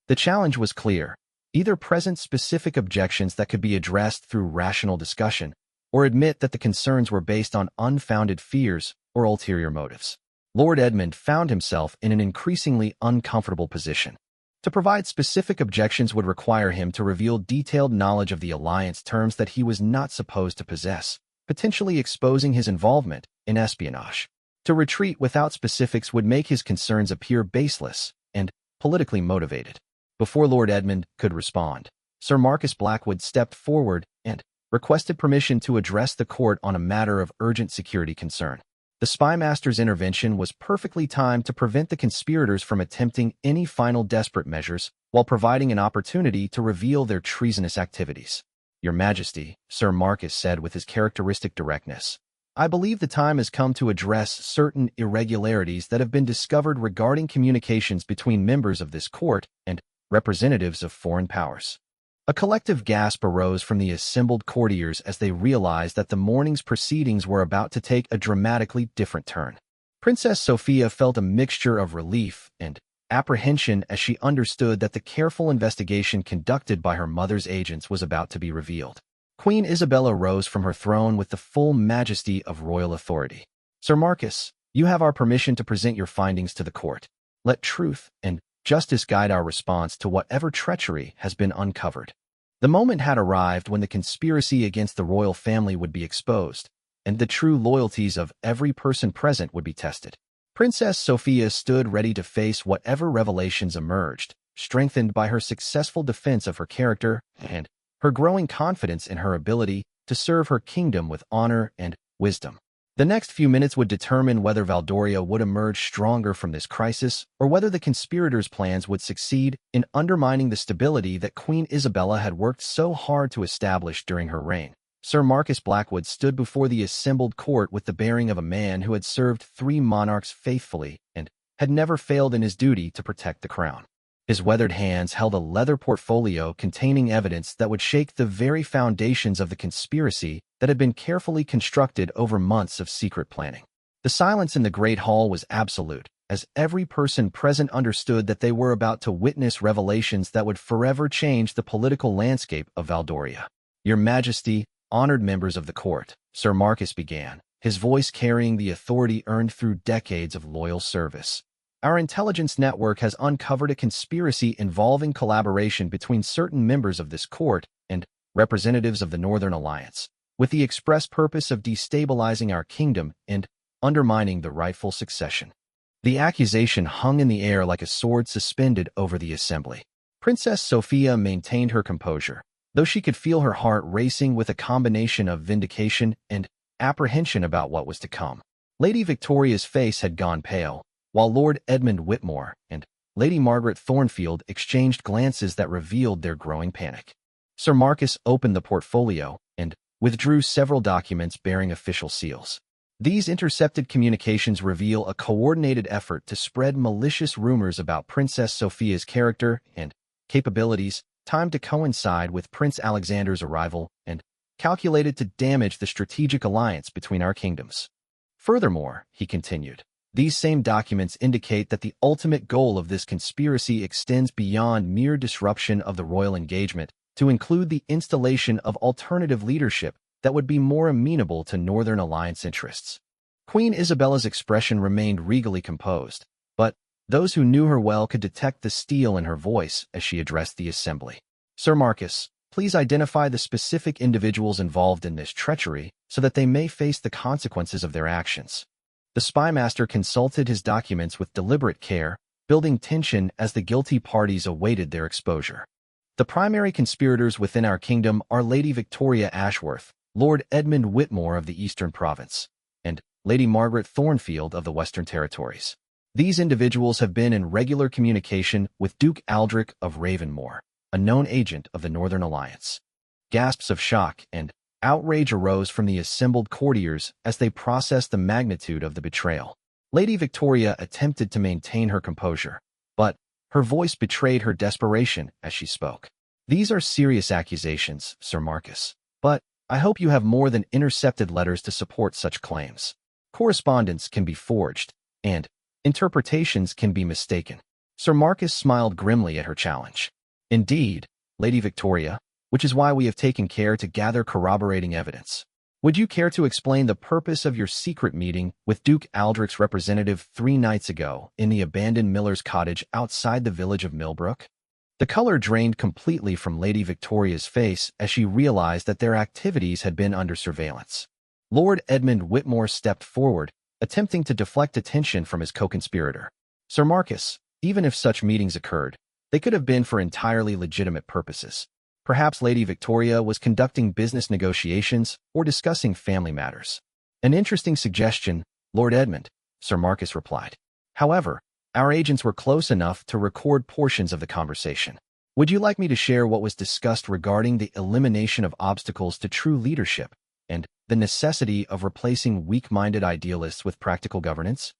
The challenge was clear. Either present specific objections that could be addressed through rational discussion, or admit that the concerns were based on unfounded fears or ulterior motives. Lord Edmund found himself in an increasingly uncomfortable position. To provide specific objections would require him to reveal detailed knowledge of the alliance terms that he was not supposed to possess, potentially exposing his involvement in espionage. To retreat without specifics would make his concerns appear baseless and politically motivated. Before Lord Edmund could respond, Sir Marcus Blackwood stepped forward and requested permission to address the court on a matter of urgent security concern. The spymaster's intervention was perfectly timed to prevent the conspirators from attempting any final desperate measures while providing an opportunity to reveal their treasonous activities. Your Majesty, Sir Marcus said with his characteristic directness, I believe the time has come to address certain irregularities that have been discovered regarding communications between members of this court and representatives of foreign powers. A collective gasp arose from the assembled courtiers as they realized that the morning's proceedings were about to take a dramatically different turn. Princess Sophia felt a mixture of relief and apprehension as she understood that the careful investigation conducted by her mother's agents was about to be revealed. Queen Isabella rose from her throne with the full majesty of royal authority. Sir Marcus, you have our permission to present your findings to the court. Let truth and justice guide our response to whatever treachery has been uncovered. The moment had arrived when the conspiracy against the royal family would be exposed, and the true loyalties of every person present would be tested. Princess Sophia stood ready to face whatever revelations emerged, strengthened by her successful defense of her character and her growing confidence in her ability to serve her kingdom with honor and wisdom. The next few minutes would determine whether Valdoria would emerge stronger from this crisis or whether the conspirators' plans would succeed in undermining the stability that Queen Isabella had worked so hard to establish during her reign. Sir Marcus Blackwood stood before the assembled court with the bearing of a man who had served 3 monarchs faithfully and had never failed in his duty to protect the crown. His weathered hands held a leather portfolio containing evidence that would shake the very foundations of the conspiracy that had been carefully constructed over months of secret planning. The silence in the great hall was absolute, as every person present understood that they were about to witness revelations that would forever change the political landscape of Valdoria. Your Majesty, honored members of the court, Sir Marcus began, his voice carrying the authority earned through decades of loyal service. Our intelligence network has uncovered a conspiracy involving collaboration between certain members of this court and representatives of the Northern Alliance, with the express purpose of destabilizing our kingdom and undermining the rightful succession. The accusation hung in the air like a sword suspended over the assembly. Princess Sophia maintained her composure, though she could feel her heart racing with a combination of vindication and apprehension about what was to come. Lady Victoria's face had gone pale, while Lord Edmund Whitmore and Lady Margaret Thornfield exchanged glances that revealed their growing panic. Sir Marcus opened the portfolio and withdrew several documents bearing official seals. These intercepted communications reveal a coordinated effort to spread malicious rumors about Princess Sophia's character and capabilities, timed to coincide with Prince Alexander's arrival and calculated to damage the strategic alliance between our kingdoms. Furthermore, he continued, These same documents indicate that the ultimate goal of this conspiracy extends beyond mere disruption of the royal engagement to include the installation of alternative leadership that would be more amenable to Northern Alliance interests. Queen Isabella's expression remained regally composed, but those who knew her well could detect the steel in her voice as she addressed the assembly. Sir Marcus, please identify the specific individuals involved in this treachery so that they may face the consequences of their actions. The spymaster consulted his documents with deliberate care, building tension as the guilty parties awaited their exposure. The primary conspirators within our kingdom are Lady Victoria Ashworth, Lord Edmund Whitmore of the Eastern Province, and Lady Margaret Thornfield of the Western Territories. These individuals have been in regular communication with Duke Aldrich of Ravenmoor, a known agent of the Northern Alliance. Gasps of shock and outrage arose from the assembled courtiers as they processed the magnitude of the betrayal. Lady Victoria attempted to maintain her composure, but her voice betrayed her desperation as she spoke. These are serious accusations, Sir Marcus, but I hope you have more than intercepted letters to support such claims. Correspondence can be forged, and interpretations can be mistaken. Sir Marcus smiled grimly at her challenge. Indeed, Lady Victoria, which is why we have taken care to gather corroborating evidence. Would you care to explain the purpose of your secret meeting with Duke Aldrich's representative 3 nights ago in the abandoned miller's cottage outside the village of Millbrook? The color drained completely from Lady Victoria's face as she realized that their activities had been under surveillance. Lord Edmund Whitmore stepped forward, attempting to deflect attention from his co-conspirator. Sir Marcus, even if such meetings occurred, they could have been for entirely legitimate purposes. Perhaps Lady Victoria was conducting business negotiations or discussing family matters. An interesting suggestion, Lord Edmund, Sir Marcus replied. However, our agents were close enough to record portions of the conversation. Would you like me to share what was discussed regarding the elimination of obstacles to true leadership and the necessity of replacing weak-minded idealists with practical governance?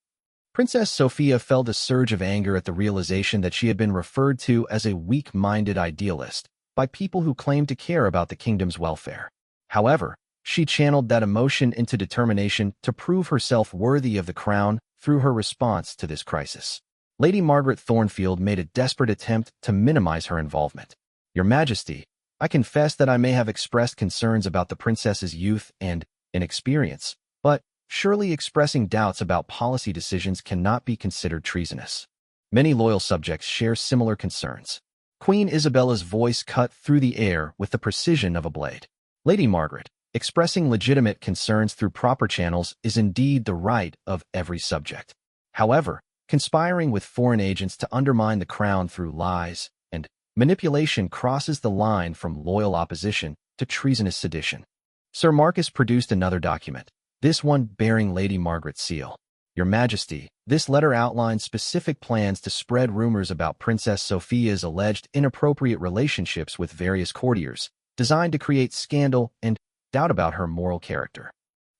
Princess Sophia felt a surge of anger at the realization that she had been referred to as a weak-minded idealist by people who claimed to care about the kingdom's welfare. However, she channeled that emotion into determination to prove herself worthy of the crown through her response to this crisis. Lady Margaret Thornfield made a desperate attempt to minimize her involvement. Your Majesty, I confess that I may have expressed concerns about the princess's youth and inexperience, but surely expressing doubts about policy decisions cannot be considered treasonous. Many loyal subjects share similar concerns. Queen Isabella's voice cut through the air with the precision of a blade. Lady Margaret, expressing legitimate concerns through proper channels is indeed the right of every subject. However, conspiring with foreign agents to undermine the crown through lies and manipulation crosses the line from loyal opposition to treasonous sedition. Sir Marcus produced another document, this one bearing Lady Margaret's seal. Your Majesty, this letter outlines specific plans to spread rumors about Princess Sophia's alleged inappropriate relationships with various courtiers, designed to create scandal and doubt about her moral character.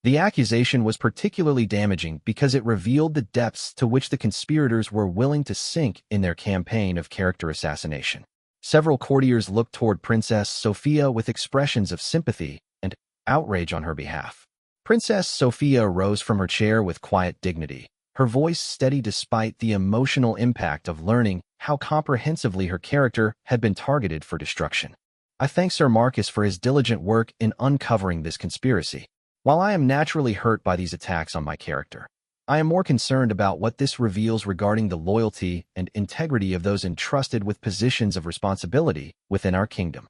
The accusation was particularly damaging because it revealed the depths to which the conspirators were willing to sink in their campaign of character assassination. Several courtiers looked toward Princess Sophia with expressions of sympathy and outrage on her behalf. Princess Sophia rose from her chair with quiet dignity, her voice steady despite the emotional impact of learning how comprehensively her character had been targeted for destruction. I thank Sir Marcus for his diligent work in uncovering this conspiracy. While I am naturally hurt by these attacks on my character, I am more concerned about what this reveals regarding the loyalty and integrity of those entrusted with positions of responsibility within our kingdom.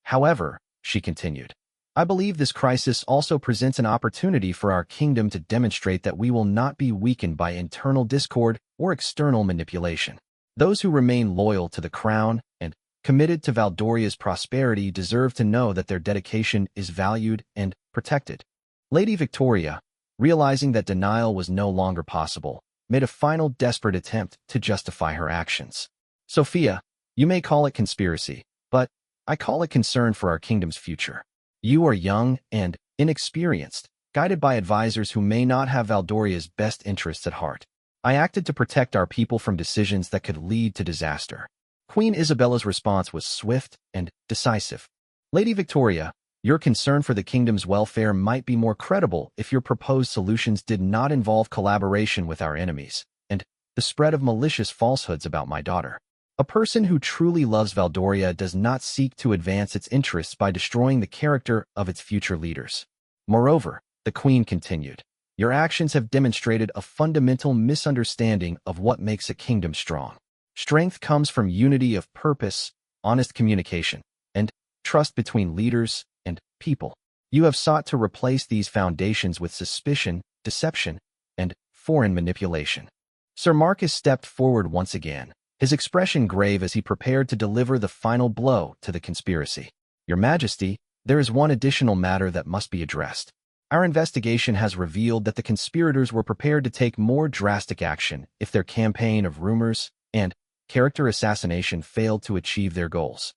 However, she continued, I believe this crisis also presents an opportunity for our kingdom to demonstrate that we will not be weakened by internal discord or external manipulation. Those who remain loyal to the crown and committed to Valdoria's prosperity deserve to know that their dedication is valued and protected. Lady Victoria, realizing that denial was no longer possible, made a final desperate attempt to justify her actions. Sophia, you may call it conspiracy, but I call it concern for our kingdom's future. You are young and inexperienced, guided by advisors who may not have Valdoria's best interests at heart. I acted to protect our people from decisions that could lead to disaster. Queen Isabella's response was swift and decisive. Lady Victoria, Your concern for the kingdom's welfare might be more credible if your proposed solutions did not involve collaboration with our enemies and the spread of malicious falsehoods about my daughter. A person who truly loves Valdoria does not seek to advance its interests by destroying the character of its future leaders. Moreover, the Queen continued, your actions have demonstrated a fundamental misunderstanding of what makes a kingdom strong. Strength comes from unity of purpose, honest communication, and trust between leaders and people. You have sought to replace these foundations with suspicion, deception, and foreign manipulation. Sir Marcus stepped forward once again, his expression grave as he prepared to deliver the final blow to the conspiracy. Your Majesty, there is one additional matter that must be addressed. Our investigation has revealed that the conspirators were prepared to take more drastic action if their campaign of rumors and character assassination failed to achieve their goals.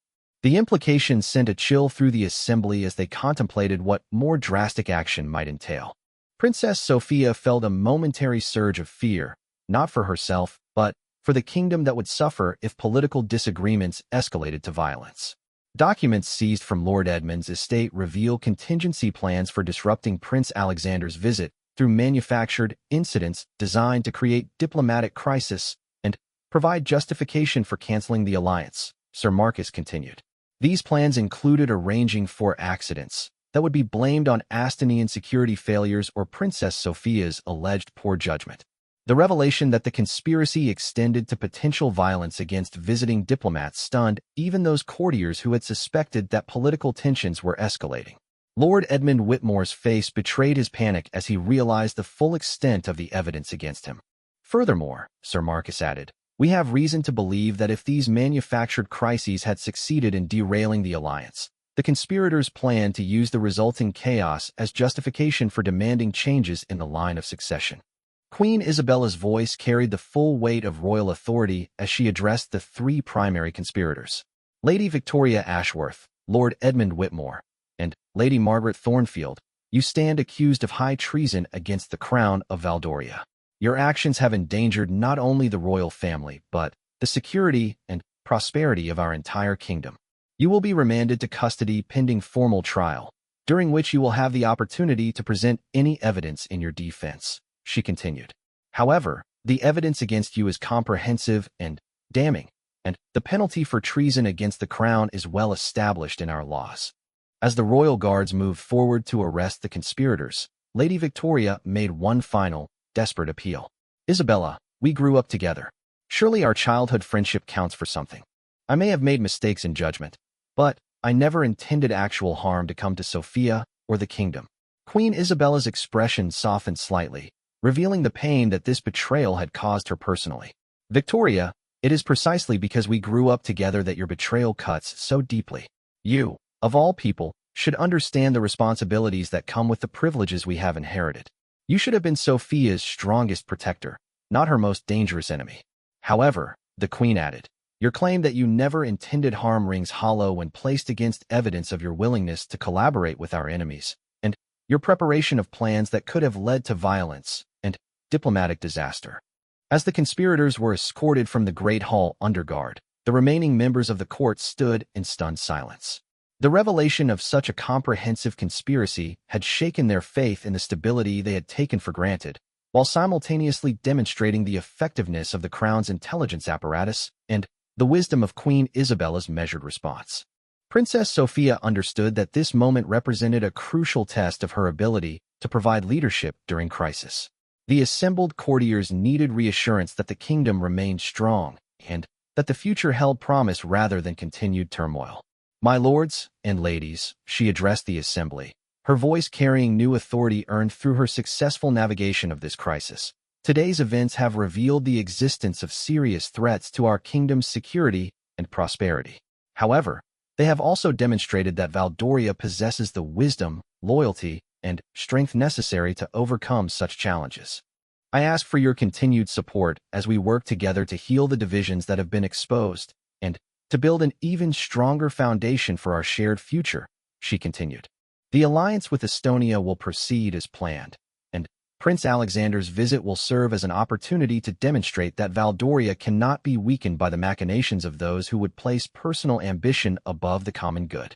The implication sent a chill through the assembly as they contemplated what more drastic action might entail. Princess Sophia felt a momentary surge of fear, not for herself, but for the kingdom that would suffer if political disagreements escalated to violence. Documents seized from Lord Edmund's estate reveal contingency plans for disrupting Prince Alexander's visit through manufactured incidents designed to create diplomatic crisis and provide justification for canceling the alliance, Sir Marcus continued. These plans included arranging for accidents that would be blamed on Astonian security failures or Princess Sophia's alleged poor judgment. The revelation that the conspiracy extended to potential violence against visiting diplomats stunned even those courtiers who had suspected that political tensions were escalating. Lord Edmund Whitmore's face betrayed his panic as he realized the full extent of the evidence against him. Furthermore, Sir Marcus added, we have reason to believe that if these manufactured crises had succeeded in derailing the alliance, the conspirators planned to use the resulting chaos as justification for demanding changes in the line of succession. Queen Isabella's voice carried the full weight of royal authority as she addressed the three primary conspirators. Lady Victoria Ashworth, Lord Edmund Whitmore, and Lady Margaret Thornfield, you stand accused of high treason against the crown of Valdoria. Your actions have endangered not only the royal family, but the security and prosperity of our entire kingdom. You will be remanded to custody pending formal trial, during which you will have the opportunity to present any evidence in your defense, she continued. However, the evidence against you is comprehensive and damning, and the penalty for treason against the crown is well established in our laws. As the royal guards moved forward to arrest the conspirators, Lady Victoria made one final, desperate appeal. Isabella, we grew up together. Surely our childhood friendship counts for something. I may have made mistakes in judgment, but I never intended actual harm to come to Sophia or the kingdom. Queen Isabella's expression softened slightly, revealing the pain that this betrayal had caused her personally. Victoria, it is precisely because we grew up together that your betrayal cuts so deeply. You, of all people, should understand the responsibilities that come with the privileges we have inherited. You should have been Sophia's strongest protector, not her most dangerous enemy. However, the Queen added, your claim that you never intended harm rings hollow when placed against evidence of your willingness to collaborate with our enemies, and your preparation of plans that could have led to violence and diplomatic disaster. As the conspirators were escorted from the Great Hall under guard, the remaining members of the court stood in stunned silence. The revelation of such a comprehensive conspiracy had shaken their faith in the stability they had taken for granted, while simultaneously demonstrating the effectiveness of the crown's intelligence apparatus and the wisdom of Queen Isabella's measured response. Princess Sophia understood that this moment represented a crucial test of her ability to provide leadership during crisis. The assembled courtiers needed reassurance that the kingdom remained strong and that the future held promise rather than continued turmoil. My lords and ladies, she addressed the assembly, her voice carrying new authority earned through her successful navigation of this crisis. Today's events have revealed the existence of serious threats to our kingdom's security and prosperity. However, they have also demonstrated that Valdoria possesses the wisdom, loyalty, and strength necessary to overcome such challenges. I ask for your continued support as we work together to heal the divisions that have been exposed and to build an even stronger foundation for our shared future, she continued. The alliance with Estonia will proceed as planned, and Prince Alexander's visit will serve as an opportunity to demonstrate that Valdoria cannot be weakened by the machinations of those who would place personal ambition above the common good.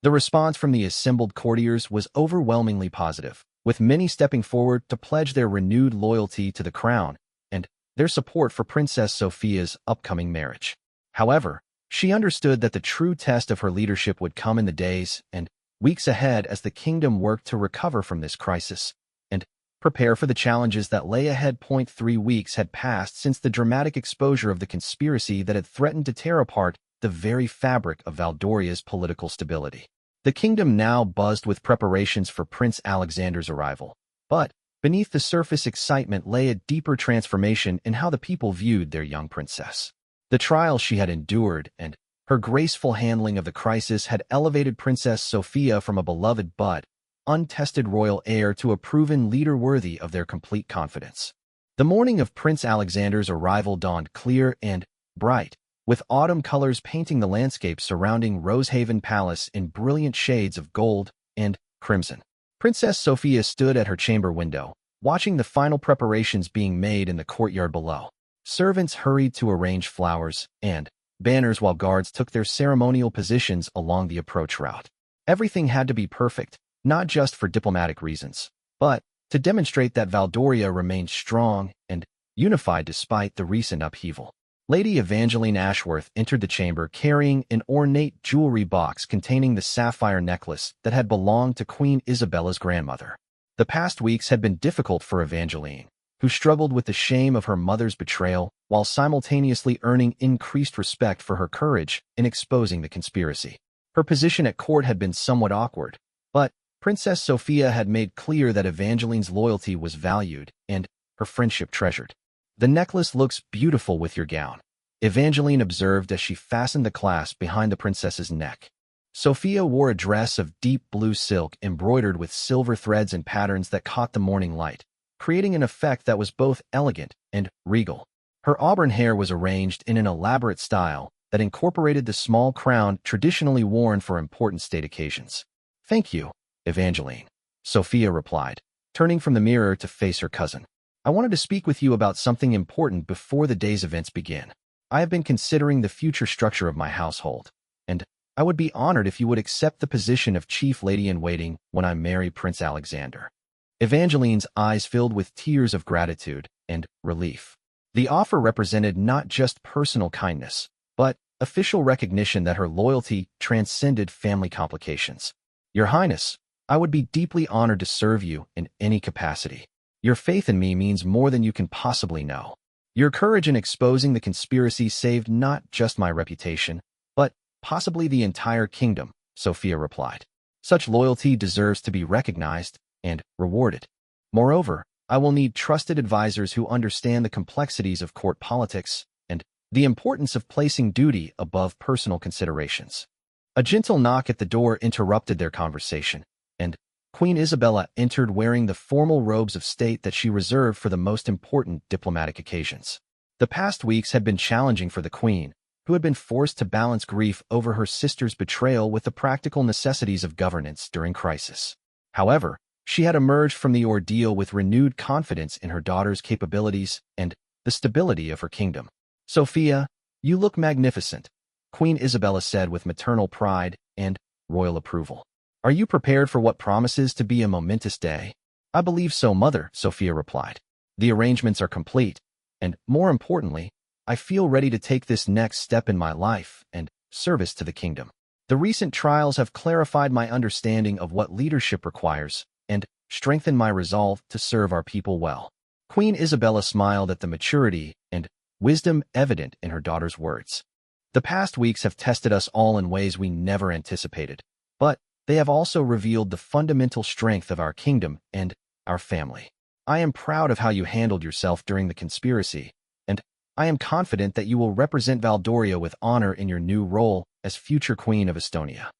The response from the assembled courtiers was overwhelmingly positive, with many stepping forward to pledge their renewed loyalty to the crown and their support for Princess Sophia's upcoming marriage. However, she understood that the true test of her leadership would come in the days and weeks ahead as the kingdom worked to recover from this crisis and prepare for the challenges that lay ahead. 3 weeks had passed since the dramatic exposure of the conspiracy that had threatened to tear apart the very fabric of Valdoria's political stability. The kingdom now buzzed with preparations for Prince Alexander's arrival, but beneath the surface excitement lay a deeper transformation in how the people viewed their young princess. The trials she had endured and her graceful handling of the crisis had elevated Princess Sophia from a beloved but untested royal heir to a proven leader worthy of their complete confidence. The morning of Prince Alexander's arrival dawned clear and bright, with autumn colors painting the landscape surrounding Rosehaven Palace in brilliant shades of gold and crimson. Princess Sophia stood at her chamber window, watching the final preparations being made in the courtyard below. Servants hurried to arrange flowers and banners while guards took their ceremonial positions along the approach route. Everything had to be perfect, not just for diplomatic reasons, but to demonstrate that Valdoria remained strong and unified despite the recent upheaval. Lady Evangeline Ashworth entered the chamber carrying an ornate jewelry box containing the sapphire necklace that had belonged to Queen Isabella's grandmother. The past weeks had been difficult for Evangeline, who struggled with the shame of her mother's betrayal while simultaneously earning increased respect for her courage in exposing the conspiracy. Her position at court had been somewhat awkward, but Princess Sophia had made clear that Evangeline's loyalty was valued and her friendship treasured. "The necklace looks beautiful with your gown," Evangeline observed as she fastened the clasp behind the princess's neck. Sophia wore a dress of deep blue silk embroidered with silver threads and patterns that caught the morning light, creating an effect that was both elegant and regal. Her auburn hair was arranged in an elaborate style that incorporated the small crown traditionally worn for important state occasions. "Thank you, Evangeline," Sophia replied, turning from the mirror to face her cousin. "I wanted to speak with you about something important before the day's events begin. I have been considering the future structure of my household, and I would be honored if you would accept the position of Chief Lady-in-Waiting when I marry Prince Alexander." Evangeline's eyes filled with tears of gratitude and relief. The offer represented not just personal kindness, but official recognition that her loyalty transcended family complications. "Your Highness, I would be deeply honored to serve you in any capacity. Your faith in me means more than you can possibly know. Your courage in exposing the conspiracy saved not just my reputation, but possibly the entire kingdom," Sophia replied. "Such loyalty deserves to be recognized and rewarded. Moreover, I will need trusted advisors who understand the complexities of court politics and the importance of placing duty above personal considerations." A gentle knock at the door interrupted their conversation, and Queen Isabella entered wearing the formal robes of state that she reserved for the most important diplomatic occasions. The past weeks had been challenging for the queen, who had been forced to balance grief over her sister's betrayal with the practical necessities of governance during crisis. However, she had emerged from the ordeal with renewed confidence in her daughter's capabilities and the stability of her kingdom. "Sophia, you look magnificent," Queen Isabella said with maternal pride and royal approval. "Are you prepared for what promises to be a momentous day?" "I believe so, Mother," Sophia replied. "The arrangements are complete, and more importantly, I feel ready to take this next step in my life and service to the kingdom. The recent trials have clarified my understanding of what leadership requires and strengthened my resolve to serve our people well." Queen Isabella smiled at the maturity and wisdom evident in her daughter's words. "The past weeks have tested us all in ways we never anticipated, but they have also revealed the fundamental strength of our kingdom and our family. I am proud of how you handled yourself during the conspiracy, and I am confident that you will represent Valdoria with honor in your new role as future Queen of Estonia."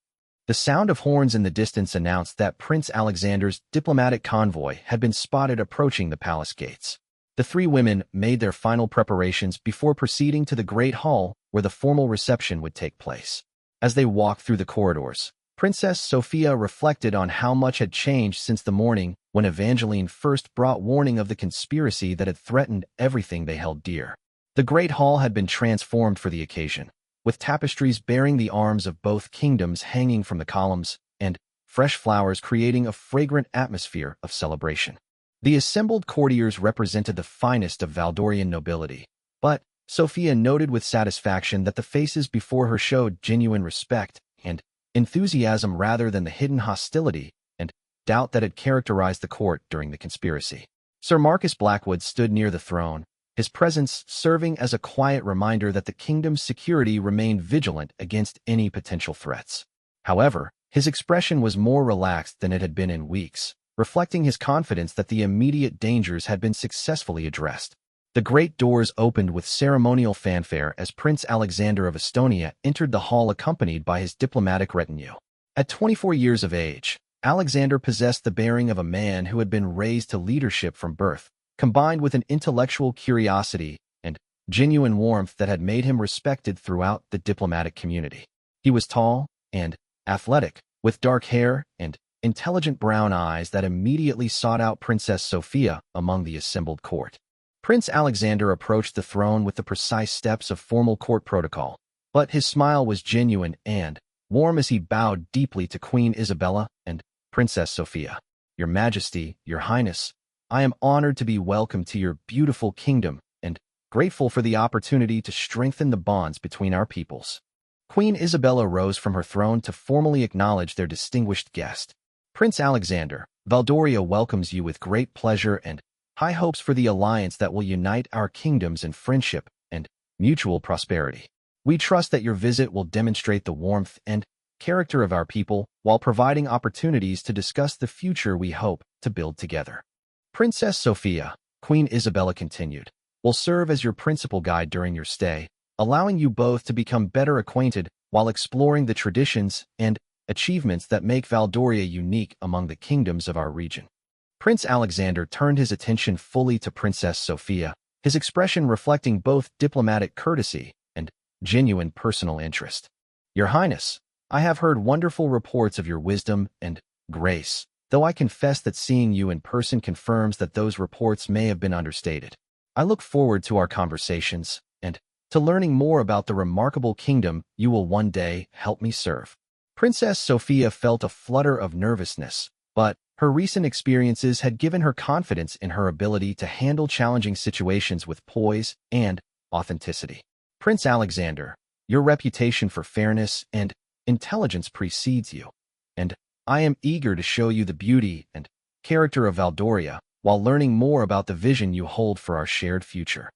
The sound of horns in the distance announced that Prince Alexander's diplomatic convoy had been spotted approaching the palace gates. The three women made their final preparations before proceeding to the Great Hall where the formal reception would take place. As they walked through the corridors, Princess Sophia reflected on how much had changed since the morning when Evangeline first brought warning of the conspiracy that had threatened everything they held dear. The Great Hall had been transformed for the occasion, with tapestries bearing the arms of both kingdoms hanging from the columns, and fresh flowers creating a fragrant atmosphere of celebration. The assembled courtiers represented the finest of Valdorian nobility, but Sophia noted with satisfaction that the faces before her showed genuine respect and enthusiasm rather than the hidden hostility and doubt that had characterized the court during the conspiracy. Sir Marcus Blackwood stood near the throne, his presence serving as a quiet reminder that the kingdom's security remained vigilant against any potential threats. However, his expression was more relaxed than it had been in weeks, reflecting his confidence that the immediate dangers had been successfully addressed. The great doors opened with ceremonial fanfare as Prince Alexander of Estonia entered the hall accompanied by his diplomatic retinue. At 24 years of age, Alexander possessed the bearing of a man who had been raised to leadership from birth, combined with an intellectual curiosity and genuine warmth that had made him respected throughout the diplomatic community. He was tall and athletic, with dark hair and intelligent brown eyes that immediately sought out Princess Sophia among the assembled court. Prince Alexander approached the throne with the precise steps of formal court protocol, but his smile was genuine and warm as he bowed deeply to Queen Isabella and Princess Sophia. Your Majesty, Your Highness, I am honored to be welcomed to your beautiful kingdom and grateful for the opportunity to strengthen the bonds between our peoples. Queen Isabella rose from her throne to formally acknowledge their distinguished guest. Prince Alexander, Valdoria welcomes you with great pleasure and high hopes for the alliance that will unite our kingdoms in friendship and mutual prosperity. We trust that your visit will demonstrate the warmth and character of our people while providing opportunities to discuss the future we hope to build together. Princess Sophia, Queen Isabella continued, will serve as your principal guide during your stay, allowing you both to become better acquainted while exploring the traditions and achievements that make Valdoria unique among the kingdoms of our region. Prince Alexander turned his attention fully to Princess Sophia, his expression reflecting both diplomatic courtesy and genuine personal interest. Your Highness, I have heard wonderful reports of your wisdom and grace, though I confess that seeing you in person confirms that those reports may have been understated. I look forward to our conversations and to learning more about the remarkable kingdom you will one day help me serve. Princess Sophia felt a flutter of nervousness, but her recent experiences had given her confidence in her ability to handle challenging situations with poise and authenticity. Prince Alexander, your reputation for fairness and intelligence precedes you, and I am eager to show you the beauty and character of Valdoria while learning more about the vision you hold for our shared future.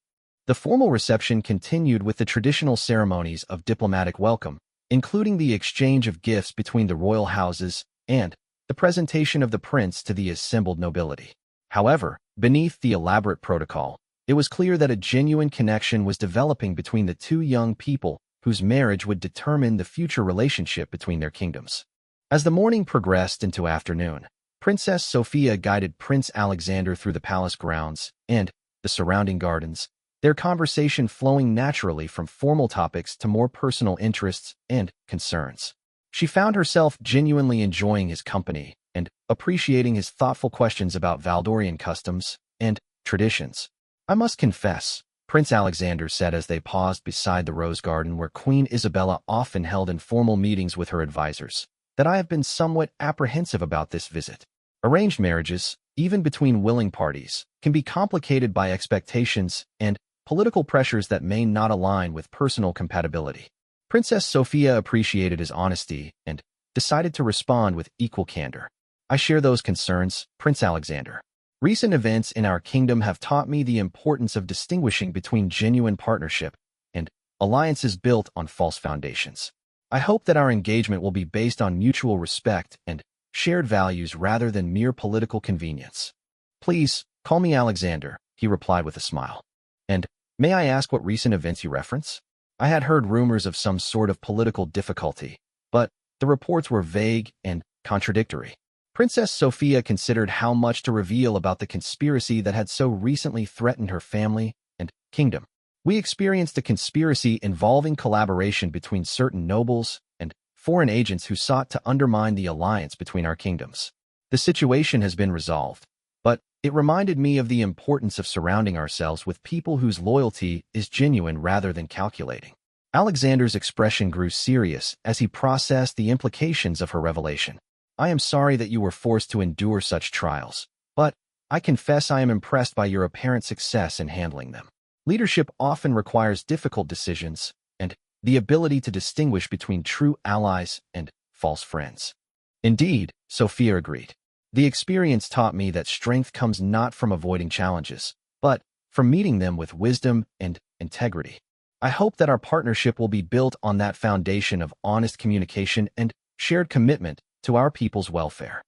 The formal reception continued with the traditional ceremonies of diplomatic welcome, including the exchange of gifts between the royal houses and the presentation of the prince to the assembled nobility. However, beneath the elaborate protocol, it was clear that a genuine connection was developing between the two young people whose marriage would determine the future relationship between their kingdoms. As the morning progressed into afternoon, Princess Sophia guided Prince Alexander through the palace grounds and the surrounding gardens, their conversation flowing naturally from formal topics to more personal interests and concerns. She found herself genuinely enjoying his company and appreciating his thoughtful questions about Valdorian customs and traditions. I must confess, Prince Alexander said as they paused beside the rose garden where Queen Isabella often held informal meetings with her advisors, that I have been somewhat apprehensive about this visit. Arranged marriages, even between willing parties, can be complicated by expectations and political pressures that may not align with personal compatibility. Princess Sophia appreciated his honesty and decided to respond with equal candor. I share those concerns, Prince Alexander. Recent events in our kingdom have taught me the importance of distinguishing between genuine partnership and alliances built on false foundations. I hope that our engagement will be based on mutual respect and shared values rather than mere political convenience. Please, call me Alexander, he replied with a smile. And may I ask what recent events you reference? I had heard rumors of some sort of political difficulty, but the reports were vague and contradictory. Princess Sophia considered how much to reveal about the conspiracy that had so recently threatened her family and kingdom. We experienced a conspiracy involving collaboration between certain nobles and foreign agents who sought to undermine the alliance between our kingdoms. The situation has been resolved, but it reminded me of the importance of surrounding ourselves with people whose loyalty is genuine rather than calculating. Alexander's expression grew serious as he processed the implications of her revelation. I am sorry that you were forced to endure such trials, but I confess I am impressed by your apparent success in handling them. Leadership often requires difficult decisions and the ability to distinguish between true allies and false friends. Indeed, Sophia agreed. The experience taught me that strength comes not from avoiding challenges, but from meeting them with wisdom and integrity. I hope that our partnership will be built on that foundation of honest communication and shared commitment to our people's welfare.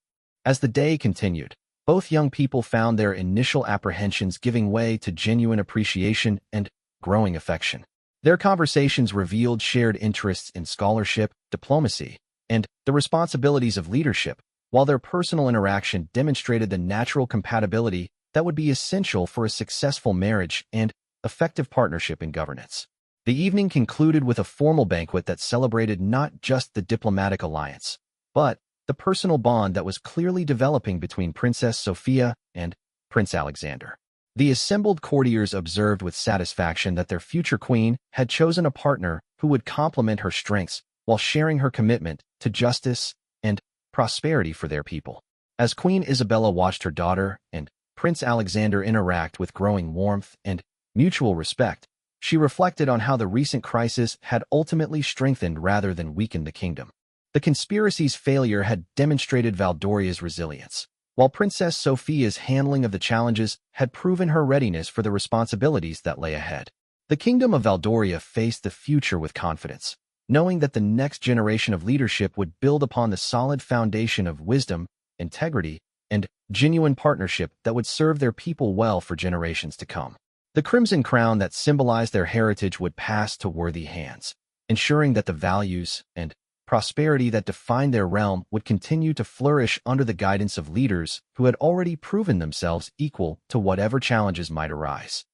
As the day continued, both young people found their initial apprehensions giving way to genuine appreciation and growing affection. Their conversations revealed shared interests in scholarship, diplomacy, and the responsibilities of leadership, while their personal interaction demonstrated the natural compatibility that would be essential for a successful marriage and effective partnership in governance. The evening concluded with a formal banquet that celebrated not just the diplomatic alliance, but the personal bond that was clearly developing between Princess Sophia and Prince Alexander. The assembled courtiers observed with satisfaction that their future queen had chosen a partner who would complement her strengths while sharing her commitment to justice and prosperity for their people. As Queen Isabella watched her daughter and Prince Alexander interact with growing warmth and mutual respect, she reflected on how the recent crisis had ultimately strengthened rather than weakened the kingdom. The conspiracy's failure had demonstrated Valdoria's resilience, while Princess Sophia's handling of the challenges had proven her readiness for the responsibilities that lay ahead. The kingdom of Valdoria faced the future with confidence, knowing that the next generation of leadership would build upon the solid foundation of wisdom, integrity, and genuine partnership that would serve their people well for generations to come. The crimson crown that symbolized their heritage would pass to worthy hands, ensuring that the values and prosperity that defined their realm would continue to flourish under the guidance of leaders who had already proven themselves equal to whatever challenges might arise.